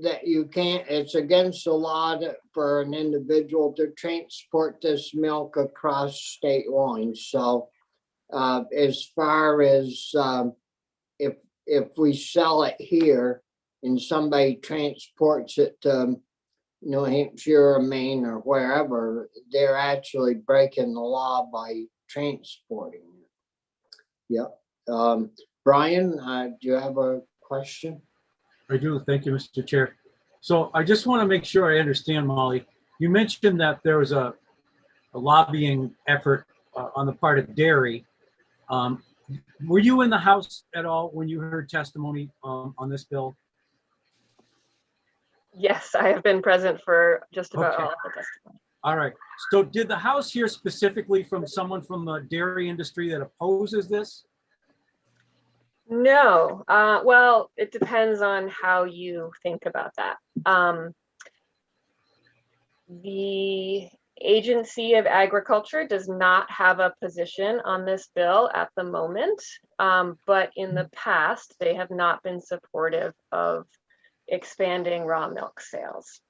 that you can't, it's against the law for an individual to transport this milk across state lines. So as far as if we sell it here and somebody transports it to New Hampshire or Maine or wherever, they're actually breaking the law by transporting it. Yep. Brian, do you have a question? I do. Thank you, Mr. Chair. So I just want to make sure I understand, Molly. You mentioned that there was a lobbying effort on the part of dairy. Were you in the House at all when you heard testimony on this bill? Yes, I have been present for just about Okay. all of the testimony. All right. So did the House hear specifically from someone from the dairy industry that opposes this? No, well, it depends on how you think about that. The Agency of Agriculture does not have a position on this bill at the moment, but in the past, they have not been supportive of expanding raw milk sales.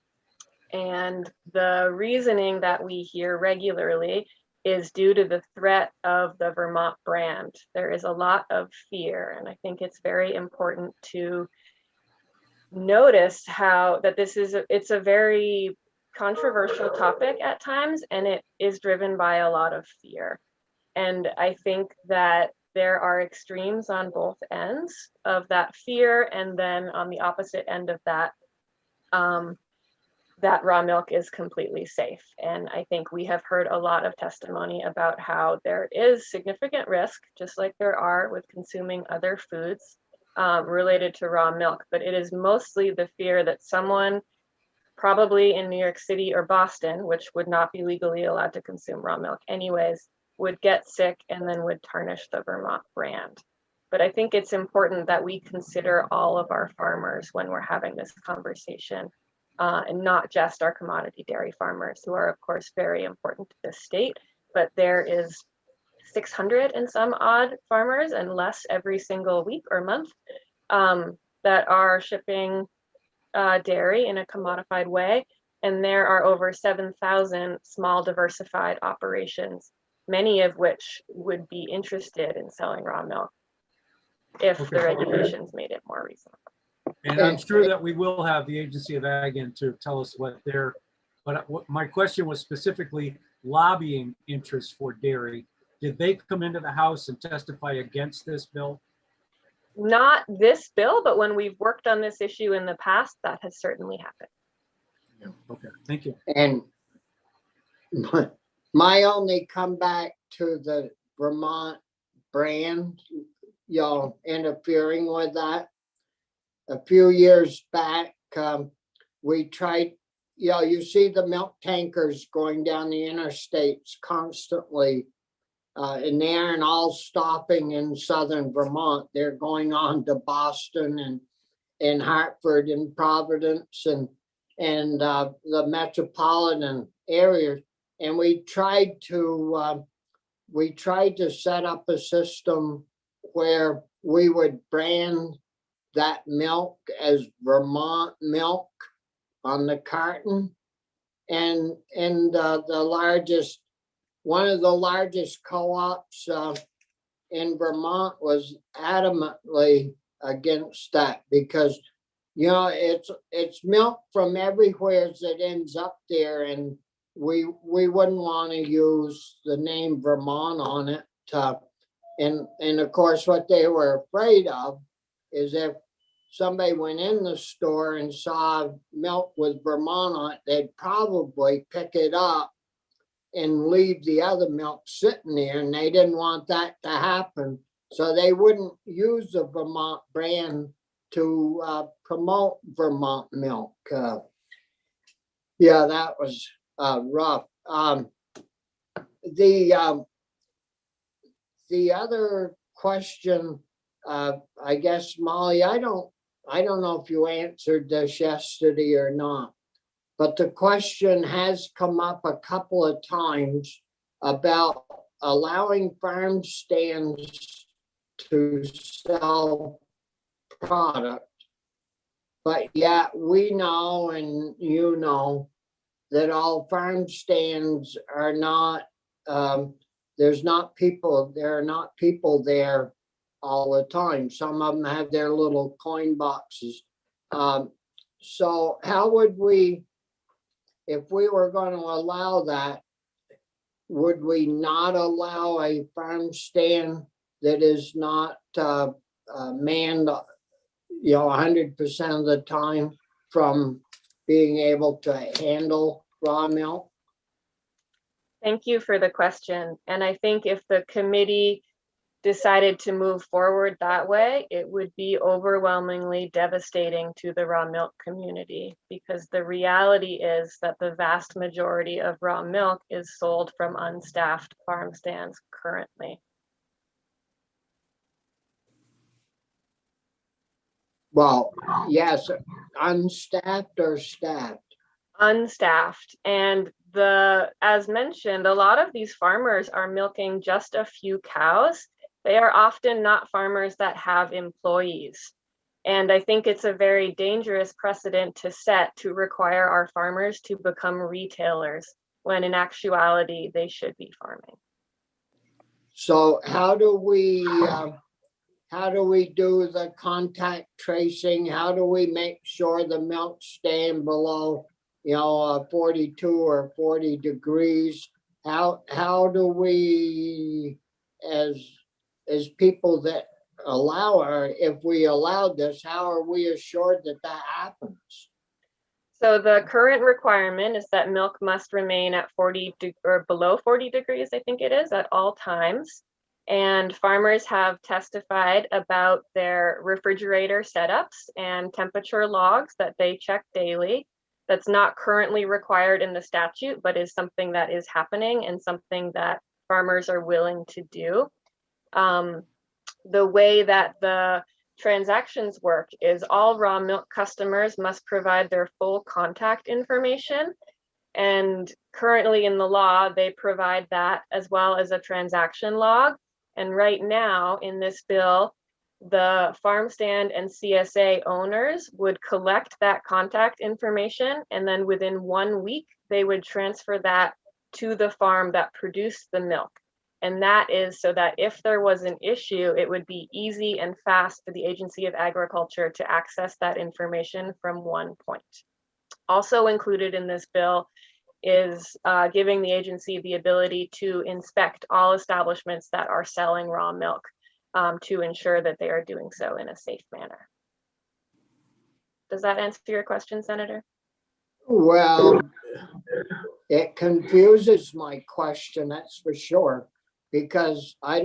And the reasoning that we hear regularly is due to the threat of the Vermont brand. There is a lot of fear, and I think it's very important to notice how that it's a very controversial topic at times, and it is driven by a lot of fear. And I think that there are extremes on both ends of that fear, and then on the opposite end of that, that raw milk is completely safe. And I think we have heard a lot of testimony about how there is significant risk, just like there are with consuming other foods related to raw milk. But it is mostly the fear that someone, probably in New York City or Boston, which would not be legally allowed to consume raw milk anyways, would get sick and then would tarnish the Vermont brand. But I think it's important that we consider all of our farmers when we're having this conversation. And not just our commodity dairy farmers, who are of course very important to this state, but there is 600 and some odd farmers, and less every single week or month, that are shipping dairy in a commodified way. And there are over 7,000 small diversified operations, many of which would be interested in selling raw milk if the regulations made it more reasonable. And I'm sure that we will have the Agency of Ag in to tell us what their, but my question was specifically lobbying interests for dairy. Did they come into the House and testify against this bill? Not this bill, but when we've worked on this issue in the past, that has certainly happened. Yeah. Okay, thank you. And my only comeback to the Vermont brand, y'all interfering with that. A few years back, we tried, you see the milk tankers going down the interstates constantly, and they aren't all stopping in southern Vermont. They're going on to Boston and Hartford and Providence and the metropolitan areas. And we tried to set up a system where we would brand that milk as Vermont milk on the carton. And one of the largest co-ops in Vermont was adamantly against that, because it's milk from everywhere that ends up there, and we wouldn't want to use the name Vermont on it. And of course, what they were afraid of is if somebody went in the store and saw milk with Vermont on it, they'd probably pick it up and leave the other milk sitting there, and they didn't want that to happen. So they wouldn't use the Vermont brand to promote Vermont milk. Yeah, that was rough. The other question, I guess, Molly, I don't know if you answered this yesterday or not, but the question has come up a couple of times about allowing farm stands to sell product. But yet we know, and you know, that all farm stands are not, there are not people there all the time. Some of them have their little coin boxes. So how would we, if we were going to allow that, would we not allow a farm stand that is not manned, 100% of the time from being able to handle raw milk? Thank you for the question. And I think if the committee decided to move forward that way, it would be overwhelmingly devastating to the raw milk community, because the reality is that the vast majority of raw milk is sold from unstaffed farm stands currently. Well, yes, unstaffed or staffed? Unstaffed. And as mentioned, a lot of these farmers are milking just a few cows. They are often not farmers that have employees. And I think it's a very dangerous precedent to set to require our farmers to become retailers when in actuality they should be farming. So how do we do the contact tracing? How do we make sure the milk's staying below, 42 or 40 degrees? How do we, as people that if we allow this, how are we assured that that happens? So the current requirement is that milk must remain at 40 or below 40 degrees, I think it is, at all times. And farmers have testified about their refrigerator setups and temperature logs that they check daily. That's not currently required in the statute, but is something that is happening and something that farmers are willing to do. The way that the transactions work is all raw milk customers must provide their full contact information. And currently in the law, they provide that as well as a transaction log. And right now in this bill, the farm stand and CSA owners would collect that contact information, and then within 1 week, they would transfer that to the farm that produced the milk. And that is so that if there was an issue, it would be easy and fast for the Agency of Agriculture to access that information from one point. Also included in this bill is giving the agency the ability to inspect all establishments that are selling raw milk to ensure that they are doing so in a safe manner. Does that answer your question, Senator? Well, it confuses my question, that's for sure, because I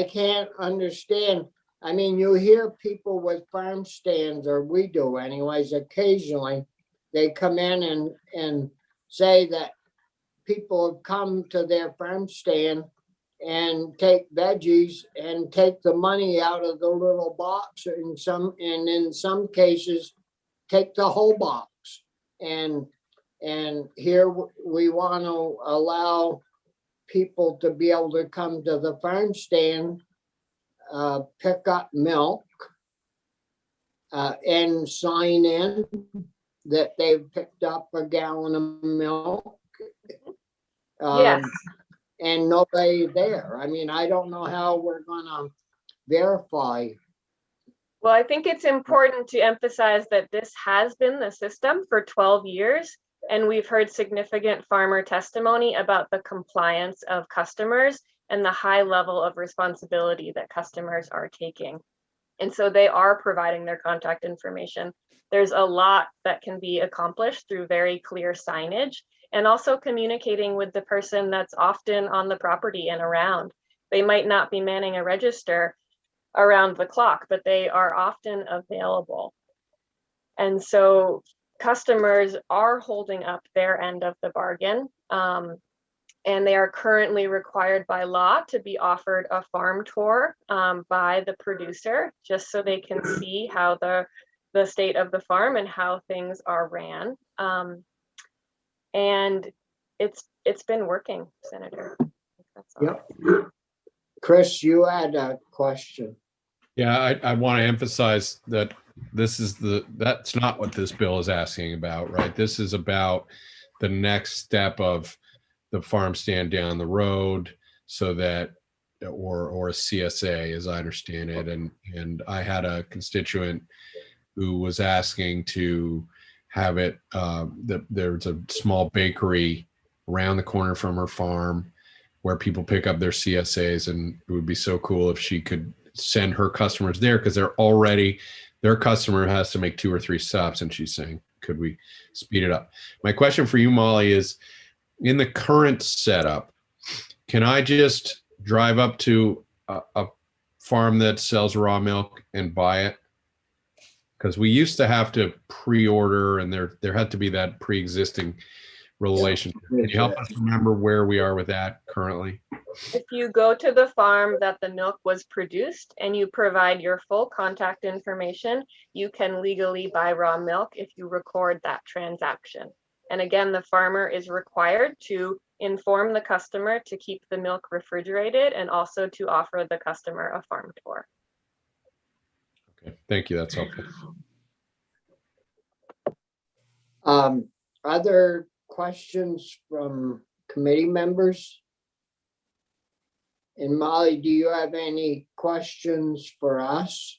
can't understand. I mean, you hear people with farm stands, or we do anyways, occasionally, they come in and say that people have come to their farm stand and take veggies and take the money out of the little box, and in some cases take the whole box. And here we want to allow people to be able to come to the farm stand, pick up milk, and sign in that they've picked up a gallon of milk. Yes. And nobody there. I mean, I don't know how we're gonna verify. Well, I think it's important to emphasize that this has been the system for 12 years, and we've heard significant farmer testimony about the compliance of customers and the high level of responsibility that customers are taking. And so they are providing their contact information. There's a lot that can be accomplished through very clear signage, and also communicating with the person that's often on the property and around. They might not be manning a register around the clock, but they are often available. And so customers are holding up their end of the bargain. And they are currently required by law to be offered a farm tour by the producer, just so they can see how the state of the farm and how things are ran. And it's been working, Senator. That's all. Yep. Chris, you had a question. Yeah, I want to emphasize that that's not what this bill is asking about, right? This is about the next step of the farm stand down the road, so that, or a CSA, as I understand it. And I had a constituent who was asking to have it, there's a small bakery around the corner from her farm where people pick up their CSAs, and it would be so cool if she could send her customers there, because their customer has to make 2 or 3 stops, and she's saying, could we speed it up? My question for you, Molly, is in the current setup, can I just drive up to a farm that sells raw milk and buy it? Because we used to have to pre-order, and there had to be that pre-existing relationship. Can you help us remember where we are with that currently? If you go to the farm that the milk was produced and you provide your full contact information, you can legally buy raw milk if you record that transaction. And again, the farmer is required to inform the customer to keep the milk refrigerated and also to offer the customer a farm tour. Okay, thank you. That's helpful. Other questions from committee members? And Molly, do you have any questions for us?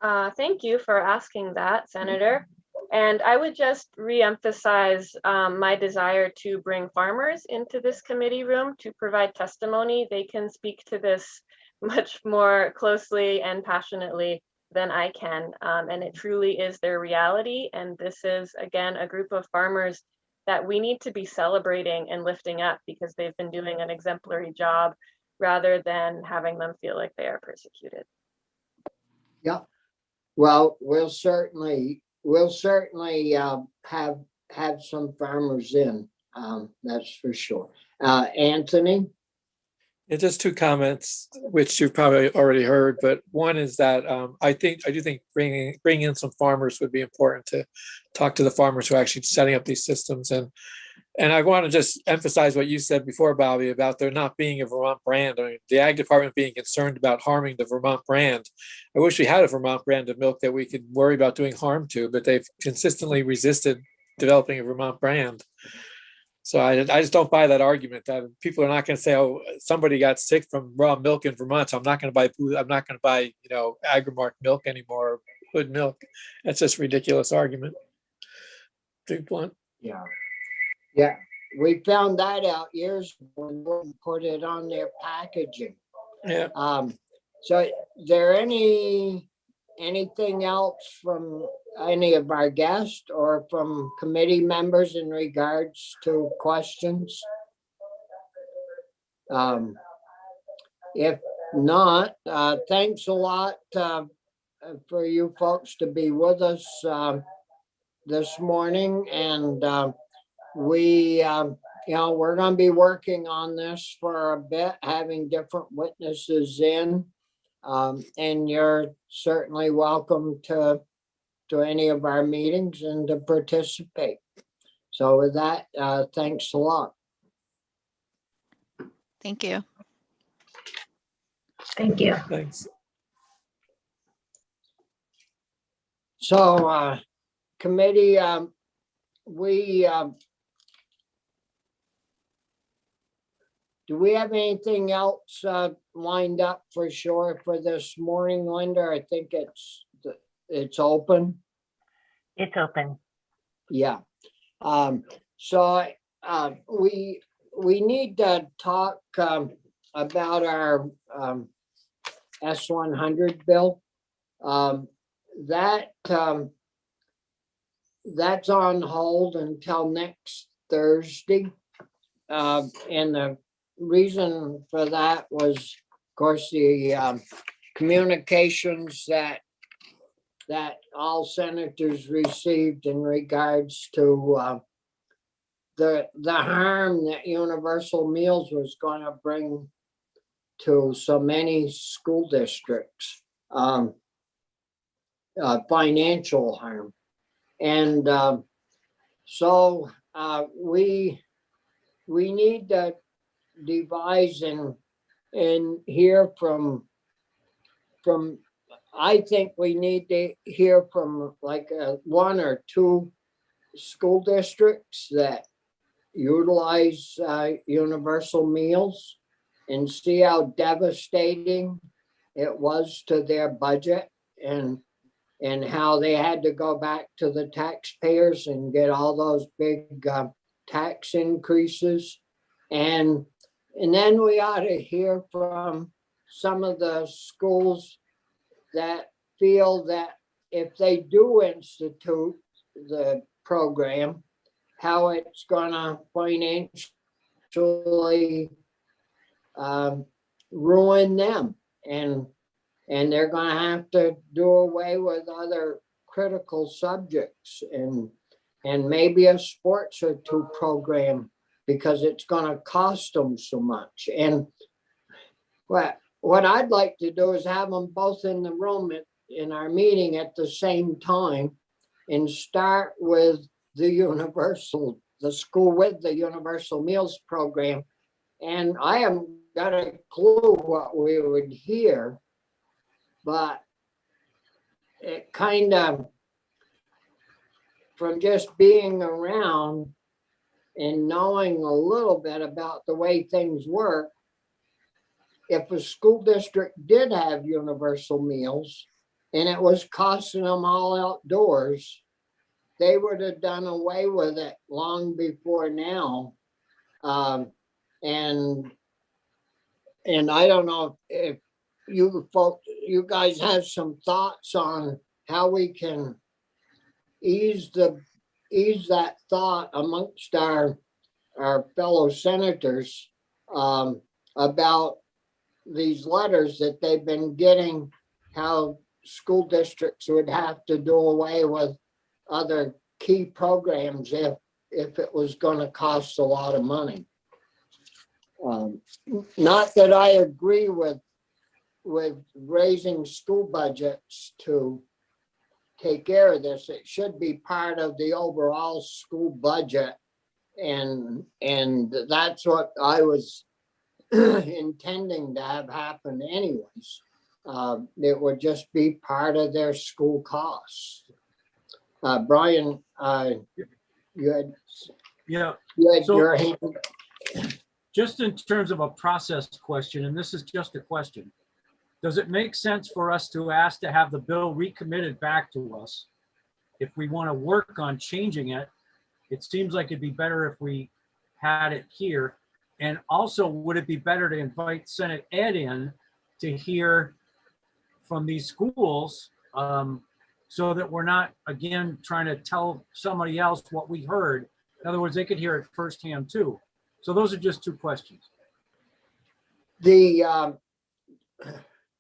Thank you for asking that, Senator. And I would just reemphasize my desire to bring farmers into this committee room to provide testimony. They can speak to this much more closely and passionately than I can. And it truly is their reality. And this is, again, a group of farmers that we need to be celebrating and lifting up because they've been doing an exemplary job rather than having them feel like they are persecuted. Yeah. Well, we'll certainly have some farmers in. That's for sure. Anthony? Yeah, just two comments, which you've probably already heard, but one is that I do think bringing in some farmers would be important to talk to the farmers who are actually setting up these systems. And I want to just emphasize what you said before, Bobby, about there not being a Vermont brand. I mean, the Ag Department being concerned about harming the Vermont brand. I wish we had a Vermont brand of milk that we could worry about doing harm to, but they've consistently resisted developing a Vermont brand. So I just don't buy that argument that people are not going to say, oh, somebody got sick from raw milk in Vermont, so I'm not going to buy food. I'm not going to buy, Agrimark milk anymore, or Hood milk. That's just a ridiculous argument. Too blunt. Yeah. Yeah. We found that out years ago when we put it on their packaging. Yeah. So is there anything else from any of our guests or from committee members in regards to questions? If not, thanks a lot for you folks to be with us this morning. And we're going to be working on this for a bit, having different witnesses in. And you're certainly welcome to any of our meetings and to participate. So with that, thanks a lot. Thank you. Thank you. Thanks. So committee, do we have anything else lined up for sure for this morning, Linda? I think it's open. It's open. Yeah. So we need to talk about our S100 bill. That's on hold until next Thursday. And the reason for that was, of course, the communications that all senators received in regards to the harm that universal meals was going to bring to so many school districts, financial harm. And so we need to devise and hear from I think we need to hear from like one or two school districts that utilize universal meals and see how devastating it was to their budget and how they had to go back to the taxpayers and get all those big tax increases. And then we ought to hear from some of the schools that feel that if they do institute the program, how it's gonna financially ruin them. And they're gonna have to do away with other critical subjects and maybe a sports or two program because it's gonna cost them so much. And what I'd like to do is have them both in the room in our meeting at the same time and start with the school with the universal meals program. And I haven't got a clue what we would hear, but it kind of, from just being around and knowing a little bit about the way things work, if a school district did have universal meals and it was costing them all outdoors, they would have done away with it long before now. And I don't know if you guys have some thoughts on how we can ease that thought amongst our fellow senators about these letters that they've been getting, how school districts would have to do away with other key programs if it was going to cost a lot of money. Not that I agree with raising school budgets to take care of this. It should be part of the overall school budget, and that's what I was intending to have happen anyways. It would just be part of their school costs. Brian, you had So- your hand. Just in terms of a process question, and this is just a question, does it make sense for us to ask to have the bill recommitted back to us? If we want to work on changing it, it seems like it'd be better if we had it here. And also, would it be better to invite Senate Ed in to hear from these schools so that we're not, again, trying to tell somebody else what we heard? In other words, they could hear it firsthand too. So those are just two questions.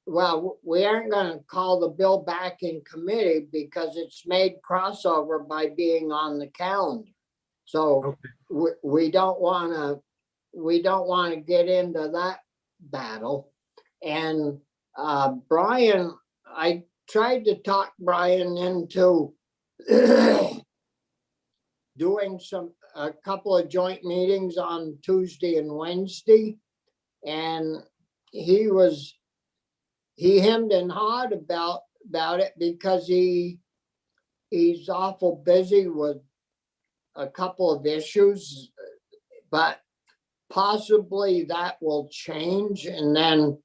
Well, we aren't going to call the bill back in committee because it's made crossover by being on the calendar. So Okay. we don't want to get into that battle. And Brian, I tried to talk Brian into doing a couple of joint meetings on Tuesday and Wednesday, and he hemmed and hawed about it because he's awful busy with a couple of issues, but possibly that will change, and then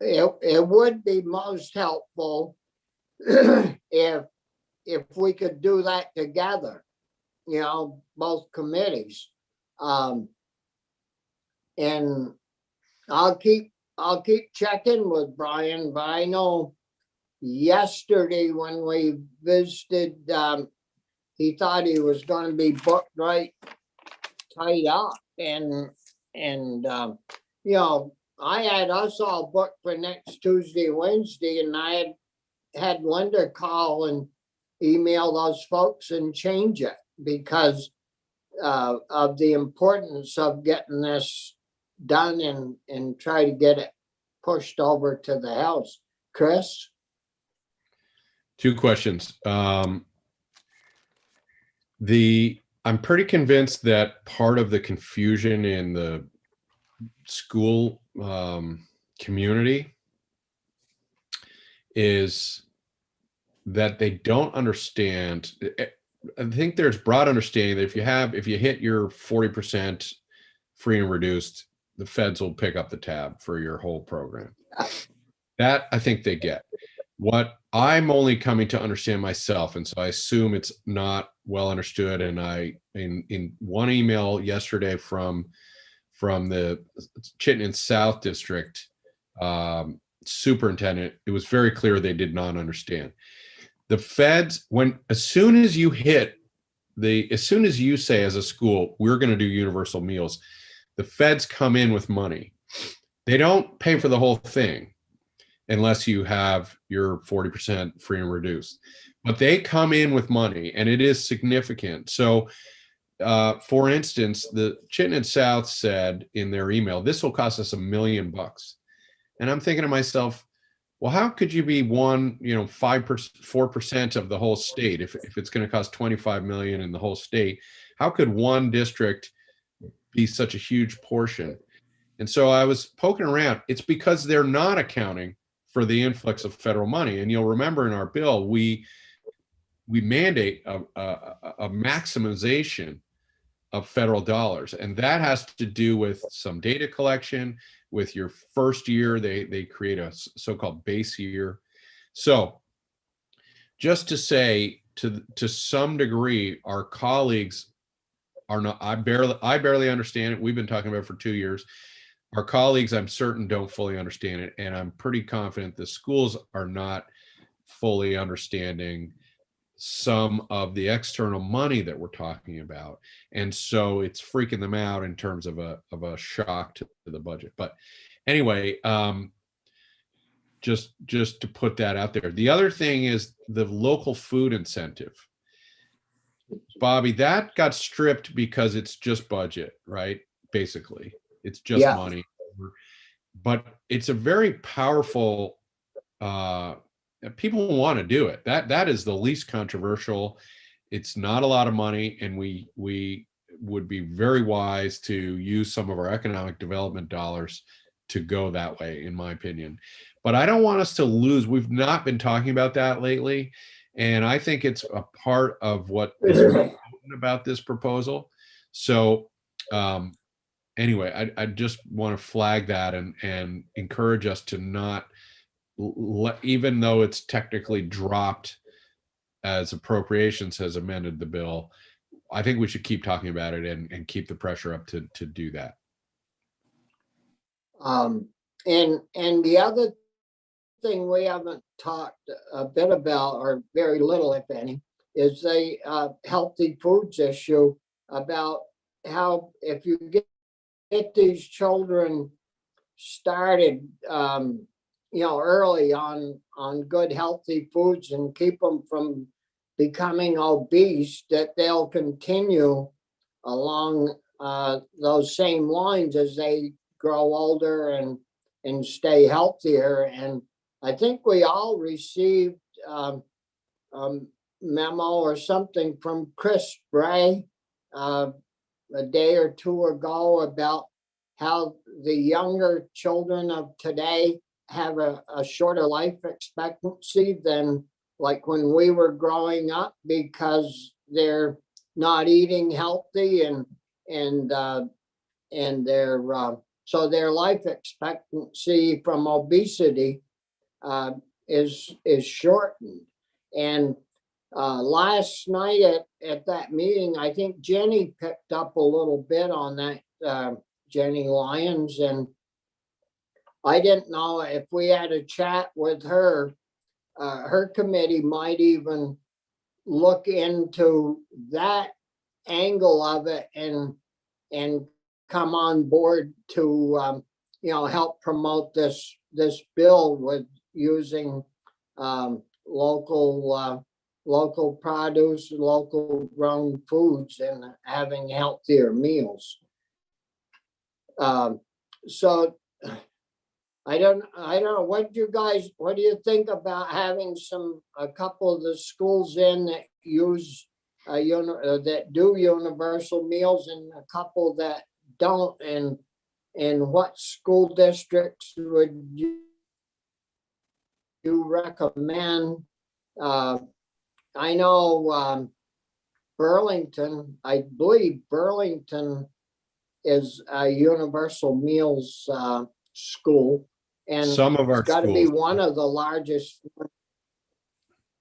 it would be most helpful if we could do that together, both committees. And I'll keep checking with Brian, but I know yesterday when we visited, he thought he was going to be booked right tight up, and I had us all booked for next Tuesday, Wednesday, and I had Linda call and email those folks and change it because of the importance of getting this done and try to get it pushed over to the House. Chris? Two questions. I'm pretty convinced that part of the confusion in the school community is that they don't understand. I think there's broad understanding that if you hit your 40% free and reduced, the feds will pick up the tab for your whole program. That I think they get. What I'm only coming to understand myself, and so I assume it's not well understood. And in one email yesterday from the Chittenden South District superintendent, it was very clear they did not understand. The feds, as soon as you hit as soon as you say as a school, we're going to do universal meals, the feds come in with money. They don't pay for the whole thing unless you have your 40% free and reduced. But they come in with money, and it is significant. So, for instance, the Chittenden South said in their email, this will cost us $1 million. And I'm thinking to myself, well, how could you be 5%, 4% of the whole state? If it's going to cost 25 million in the whole state, how could one district be such a huge portion? And so I was poking around. It's because they're not accounting for the influx of federal money. And you'll remember in our bill, we mandate a maximization of federal dollars. And that has to do with some data collection. With your first year, they create a so-called base year. So just to say, to some degree, our colleagues are not, I barely understand it. We've been talking about it for 2 years. Our colleagues, I'm certain, don't fully understand it. And I'm pretty confident the schools are not fully understanding some of the external money that we're talking about. And so it's freaking them out in terms of a shock to the budget. But anyway, just to put that out there. The other thing is the local food incentive. Bobby, that got stripped because it's just budget, right? Basically, it's just money. But it's a very powerful, people want to do it. That is the least controversial. It's not a lot of money, and we would be very wise to use some of our economic development dollars to go that way, in my opinion. But I don't want us to lose. We've not been talking about that lately, and I think it's a part of what is important about this proposal. So anyway, I just want to flag that and encourage us to not, even though it's technically dropped as appropriations has amended the bill, I think we should keep talking about it and keep the pressure up to do that. And the other thing we haven't talked a bit about, or very little, if any, is the healthy foods issue, about how if you get these children started, early on good healthy foods and keep them from becoming obese, that they'll continue along those same lines as they grow older and stay healthier. And I think we all received a memo or something from Chris Bray a day or two ago about how the younger children of today have a shorter life expectancy than like when we were growing up, because they're not eating healthy and they're so their life expectancy from obesity is shortened. And last night at that meeting, I think Jenny picked up a little bit on that, Jenny Lyons, and I didn't know if we had a chat with her, her committee might even look into that angle of it and come on board to help promote this bill with using local produce, local grown foods, and having healthier meals. So I don't know, what do you think about having a couple of the schools in that use that do universal meals and a couple that don't, and what school districts would you recommend? I know Burlington, I believe Burlington is a universal meals school, and some of our it's got to be schools, one of the largest.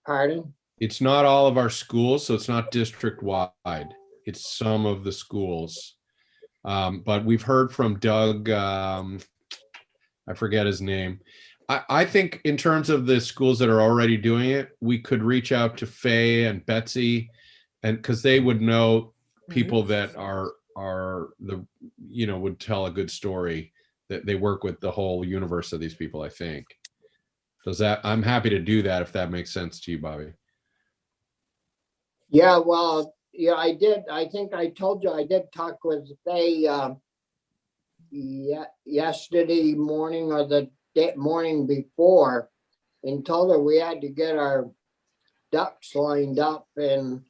Pardon? It's not all of our schools, so it's not district wide. It's some of the schools. But we've heard from Doug, I forget his name. I think in terms of the schools that are already doing it, we could reach out to Faye and Betsy and because they would know people that are the, you know, would tell a good story, that they work with the whole universe of these people, I think. Does that, I'm happy to do that if that makes sense to you, Bobby. Yeah, well, yeah, I did. I think I told you I did talk with Faye yesterday morning or the morning before, and told her we had to get our ducks lined up, and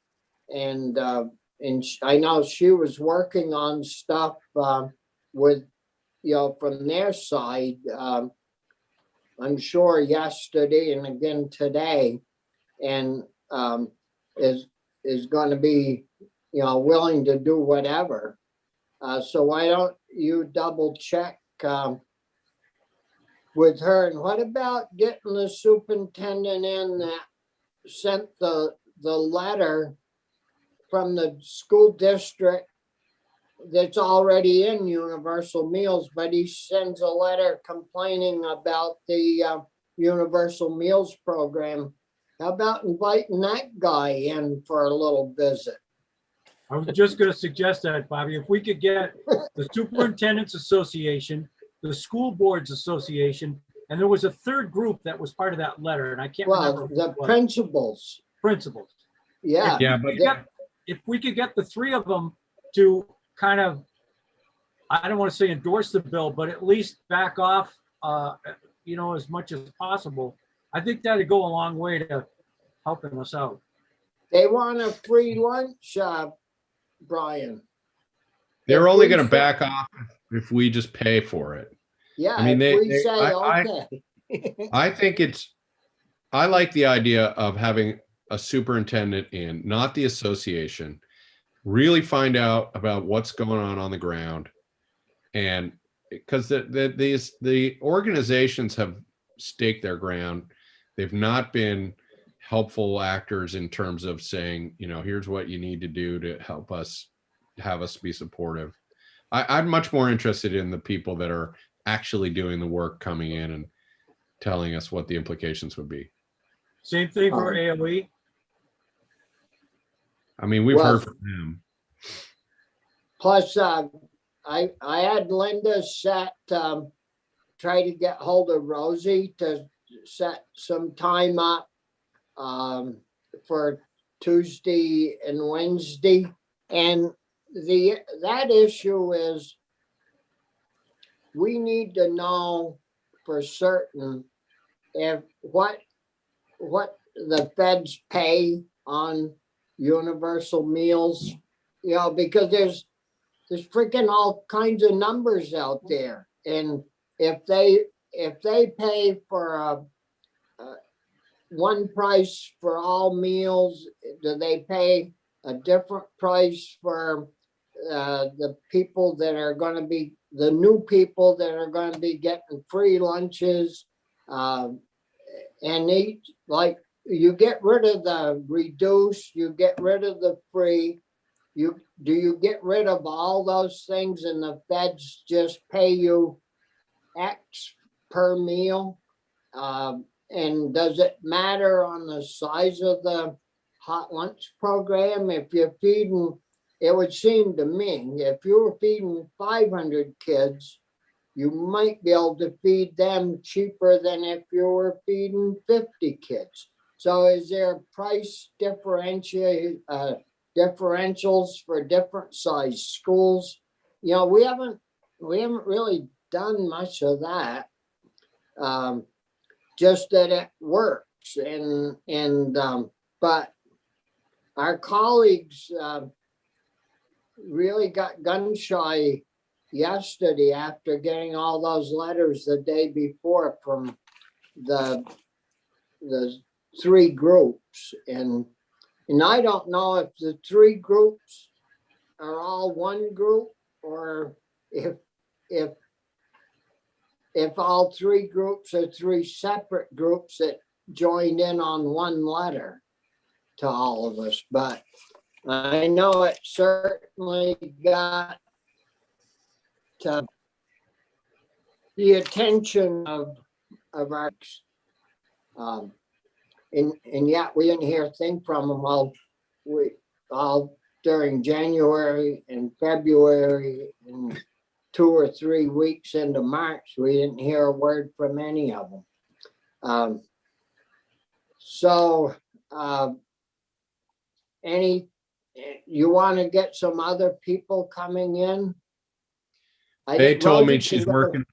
I know she was working on stuff with, you know, from their side. I'm sure yesterday and again today, and is going to be, you know, willing to do whatever. So why don't you double check with her? And what about getting the superintendent in that sent the letter from the school district that's already in universal meals, but he sends a letter complaining about the universal meals program. How about inviting that guy in for a little visit? I was just going to suggest that, Bobby, if we could get the Superintendent's Association, the School Boards Association, and there was a third group that was part of that letter, and I can't remember. Well, the principals. Principals. Yeah. Yeah, but If we could get the three of them to kind of, I don't want to say endorse the bill, but at least back off, you know, as much as possible, I think that'd go a long way to helping us out. They want a free lunch, Brian. they're If only we going to say- back off if we just pay for it. Yeah, I mean, if we they- say, I- okay. I think I like the idea of having a superintendent in, not the association, really find out about what's going on the ground. And because the organizations have staked their ground, they've not been helpful actors in terms of saying, you know, here's what you need to do to help us, have us be supportive. I'm much more interested in the people that are actually doing the work, coming in and telling us what the implications would be. Same thing for AOE. I mean, we've Well- heard from them. Plus, I had Linda try to get hold of Rosie to set some time up for Tuesday and Wednesday. And that issue is, we need to know for certain if what the feds pay on universal meals, you know, because there's freaking all kinds of numbers out there. And if they pay for one price for all meals, do they pay a different price for the people that are going to be, the new people that are going to be getting free lunches? And each, like, you get rid of the reduced, you get rid of the free. Do you get rid of all those things and the feds just pay you X per meal? And does it matter on the size of the hot lunch program? If you're feeding, it would seem to me, if you were feeding 500 kids, you might be able to feed them cheaper than if you were feeding 50 kids. So is there price differentials for different size schools? You know, we haven't really done much of that. Just that it works, but our colleagues really got gun shy yesterday after getting all those letters the day before from the three groups, and I don't know if the three groups are all one group, or if all three groups are three separate groups that joined in on one letter to all of us. But I know it certainly got the attention of our, and yet we didn't hear a thing from them. Well, all during January and February and 2 or 3 weeks into March, we didn't hear a word from any of them. So you want to get some other people coming in? Faye told me Rosie she's can go- working.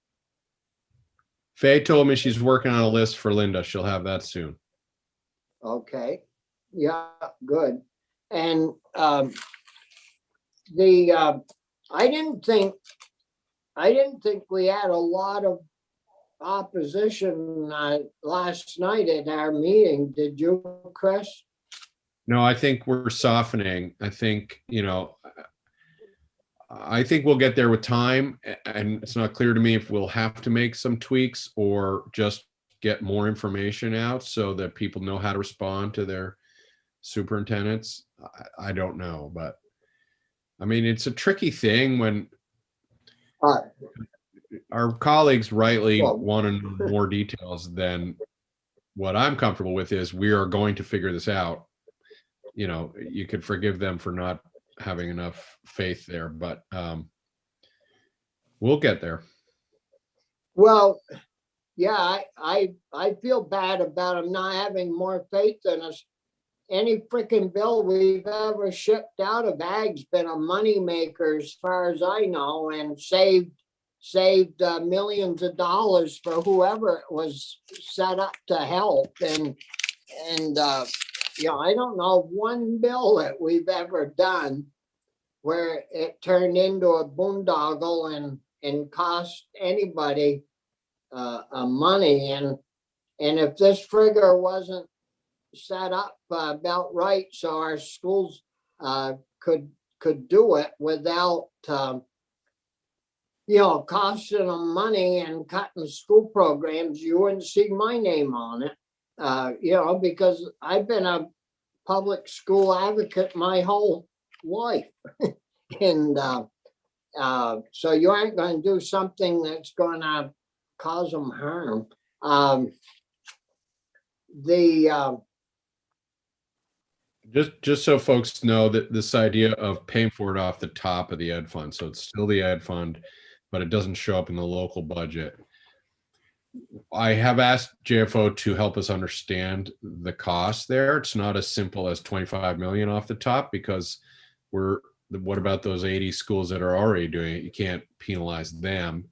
Faye told me she's working on a list for Linda. She'll have that soon. Okay, yeah, good. And I didn't think we had a lot of opposition last night at our meeting. Did you, Chris? No, I think we're softening. I think, I think we'll get there with time, and it's not clear to me if we'll have to make some tweaks or just get more information out so that people know how to respond to their superintendents. I don't know, but I mean, it's a tricky thing when our colleagues rightly Well- want to know more details than what I'm comfortable with is we are going to figure this out. You could forgive them for not having enough faith there, but we'll get there. Well, yeah, I feel bad about them not having more faith in us. Any freaking bill we've ever shipped out of ag's been a moneymaker as far as I know, and saved millions of dollars for whoever it was set up to help. And I don't know of one bill that we've ever done where it turned into a boondoggle and cost anybody money. And if this figure wasn't set up about right, so our schools could do it without costing them money and cutting school programs, you wouldn't see my name on it. Because I've been a public school advocate my whole life. And so you aren't going to do something that's going to cause them harm. Just so folks know that this idea of paying for it off the top of the ed fund, so it's still the ed fund, but it doesn't show up in the local budget. I have asked JFO to help us understand the cost there. It's not as simple as 25 million off the top, because what about those 80 schools that are already doing it? You can't penalize them.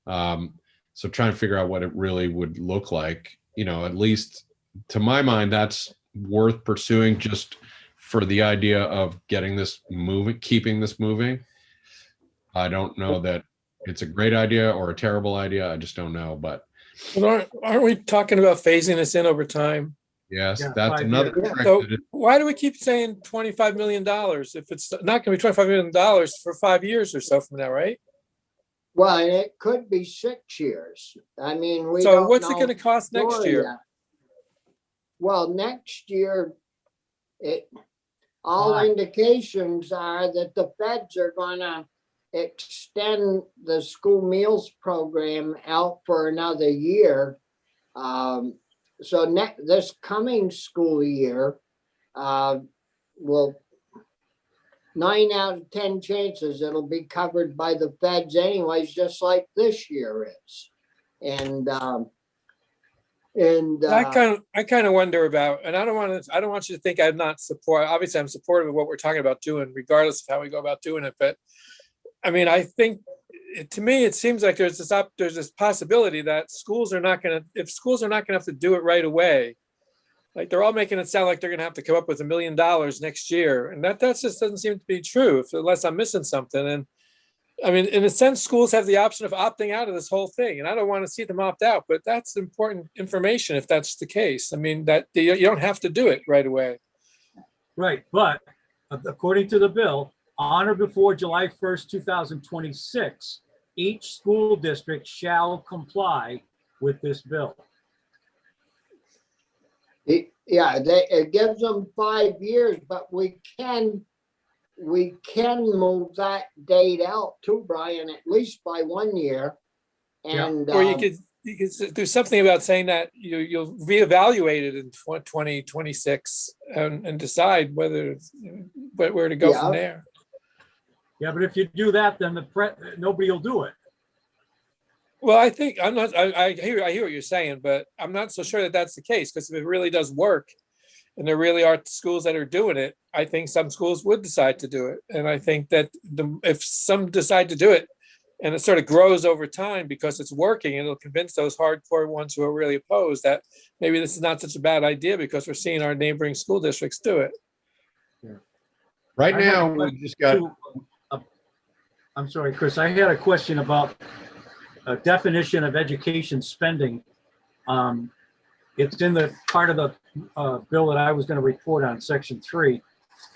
So trying to figure out what it really would look like, at least to my mind, that's worth pursuing just for the idea of getting this moving, keeping this moving. I don't know that it's a great idea or a terrible idea. I just don't know, but. But aren't we talking about phasing this in over time? Yes, Yeah, that's 5 another years. trick. So that it- why do we keep saying $25 million if it's not going to be $25 million for 5 years or so from now, right? Well, it could be 6 years. I mean, we So don't what's it know going to cost next sure year? yet. Well, next year, all Why? indications are that the feds are going to extend the school meals program out for another year. So this coming school year, will 9 out of 10 chances it'll be covered by the feds anyways, just like this year is. And I kind of wonder about, and I don't want you to think I'm not support. Obviously, I'm supportive of what we're talking about doing, regardless of how we go about doing it. But I mean, I think to me, it seems like there's this possibility that if schools are not going to have to do it right away, like they're all making it sound like they're going to have to come up with $1 million next year, and that just doesn't seem to be true, unless I'm missing something. And I mean, in a sense, schools have the option of opting out of this whole thing, and I don't want to see them opt out, but that's important information if that's the case. I mean, that you don't have to do it right away. Right, but according to the bill, on or before July 1st, 2026, each school district shall comply with this bill. it gives them 5 years, but we can move that date out too, Brian, at least by 1 year. And Or you can do something about saying that you'll reevaluate it in 2026 and decide whether, where to go from Yeah. there. Yeah, but if you do that, then nobody will do it. Well, I think I hear what you're saying, but I'm not so sure that that's the case, because if it really does work and there really are schools that are doing it, I think some schools would decide to do it. And I think that if some decide to do it and it sort of grows over time because it's working, it'll convince those hardcore ones who are really opposed that maybe this is not such a bad idea because we're seeing our neighboring school districts do it. Right I have now, a we question just got, too. I'm sorry, Chris, I had a question about a definition of education spending. It's in the part of the bill that I was going to report on, section 3.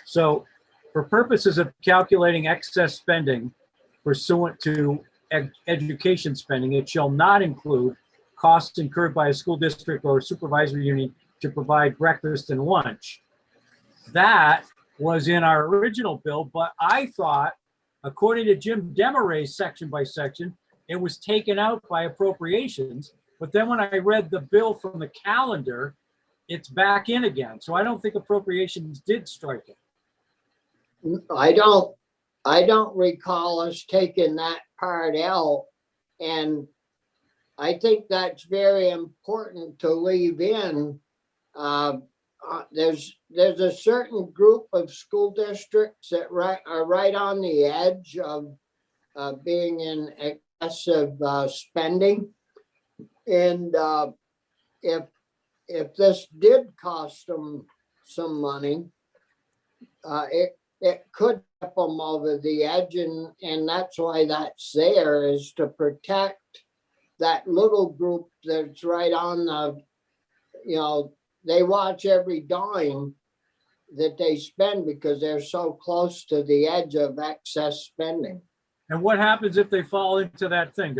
So for purposes of calculating excess spending pursuant to education spending, it shall not include costs incurred by a school district or supervisory union to provide breakfast and lunch. That was in our original bill, but I thought, according to Jim Demaray's section by section, it was taken out by appropriations. But then when I read the bill from the calendar, it's back in again. So I don't think appropriations did strike it. I don't recall us taking that part out. And I think that's very important to leave in. There's a certain group of school districts that are right on the edge of being in excessive spending. And if this did cost them some money, it could tip them over the edge, and that's why that's there, is to protect that little group that's right on the, they watch every dime that they spend because they're so close to the edge of excess spending. And what happens if they fall into that thing?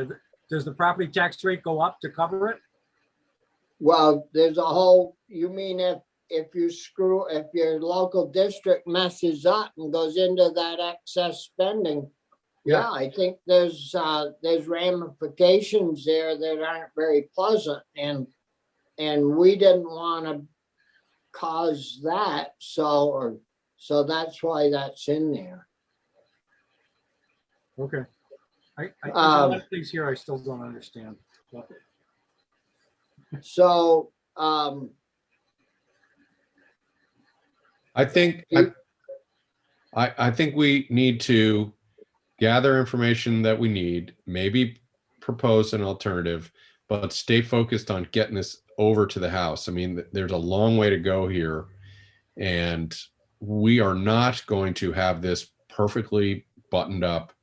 Does the property tax rate go up to cover it? Well, there's a whole, you mean if your local district messes up and goes into that excess spending, yeah, I think there's ramifications there that aren't very pleasant, and we didn't want to cause that, so that's why that's in there. Okay. There's a lot of things here I still don't understand. So I think we need to gather information that we need, maybe propose an alternative, but stay focused on getting this over to the House. I mean, there's a long way to go here, and we are not going to have this perfectly buttoned up.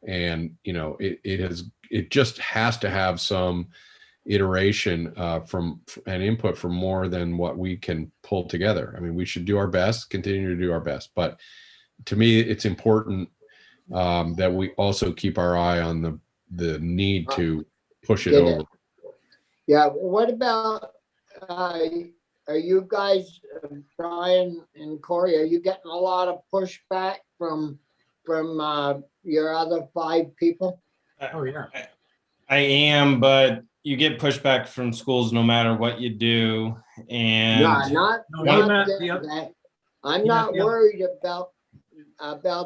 And it just has to have some iteration from an input from more than what we can pull together. I mean, we should do our best, continue to do our best, but to me, it's important that we also keep our eye on the need to push it over. Yeah. What about are you guys, Brian and Corey, are you getting a lot of pushback from your other 5 people? Oh yeah. I am, but you get pushback from schools no matter what you do. And I'm not worried about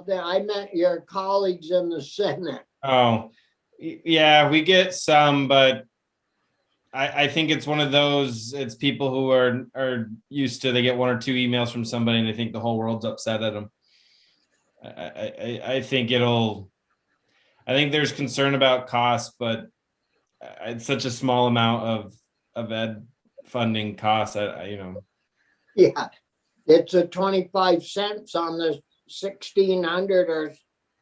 that. I meant your colleagues in the Senate. Oh, yeah, we get some, but I think it's one of those, it's people who are used to, they get 1 or 2 emails from somebody and they think the whole world's upset at them. I think there's concern about costs, but it's such a small amount of ed funding costs. Yeah, it's a 25 cents on the 1,600 or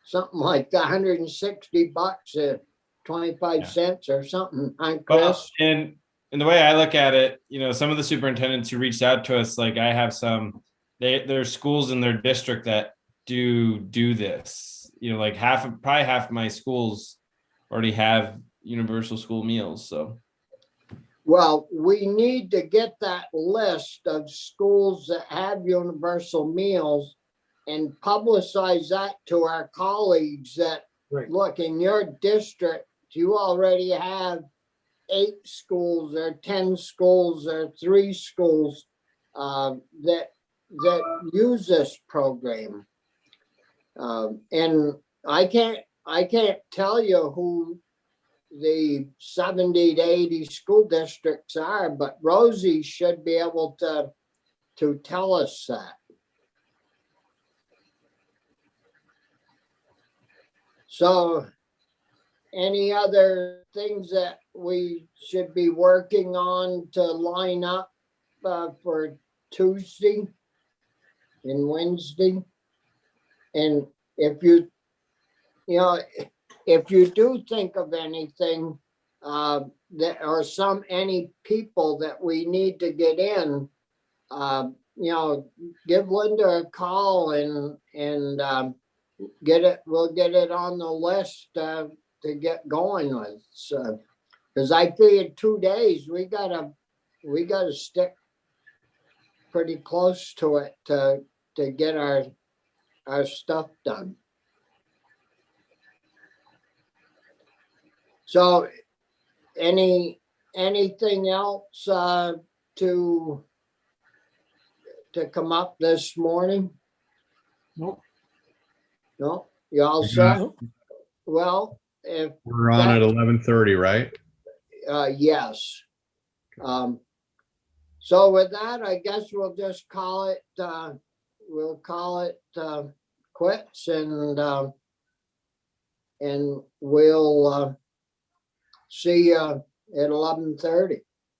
something like that, $160 at 25 cents or something. I'm Chris. And the way I look at it, some of the superintendents who reached out to us, like I have some, there's schools in their district that do this, like probably half of my schools already have universal school meals. So well, we need to get that list of schools that have universal meals and publicize that to our colleagues that look, in your district you already have 8 schools or 10 schools or 3 schools that use this program. And I can't tell you who the 70 to 80 school districts are, but Rosie should be able to tell us that. So any other things that we should be working on to line up for Tuesday and Wednesday? And if you do think of anything that or any people that we need to get in, give Linda a call and we'll get it on the list to get going with. So, because I figured 2 days we gotta stick pretty close to it to get our stuff done. So anything else to come up this morning? Nope. No, you all set? Well, if We're on at 11:30, right? yes. So with that, I guess we'll just call it quits, and we'll see you at 11:30.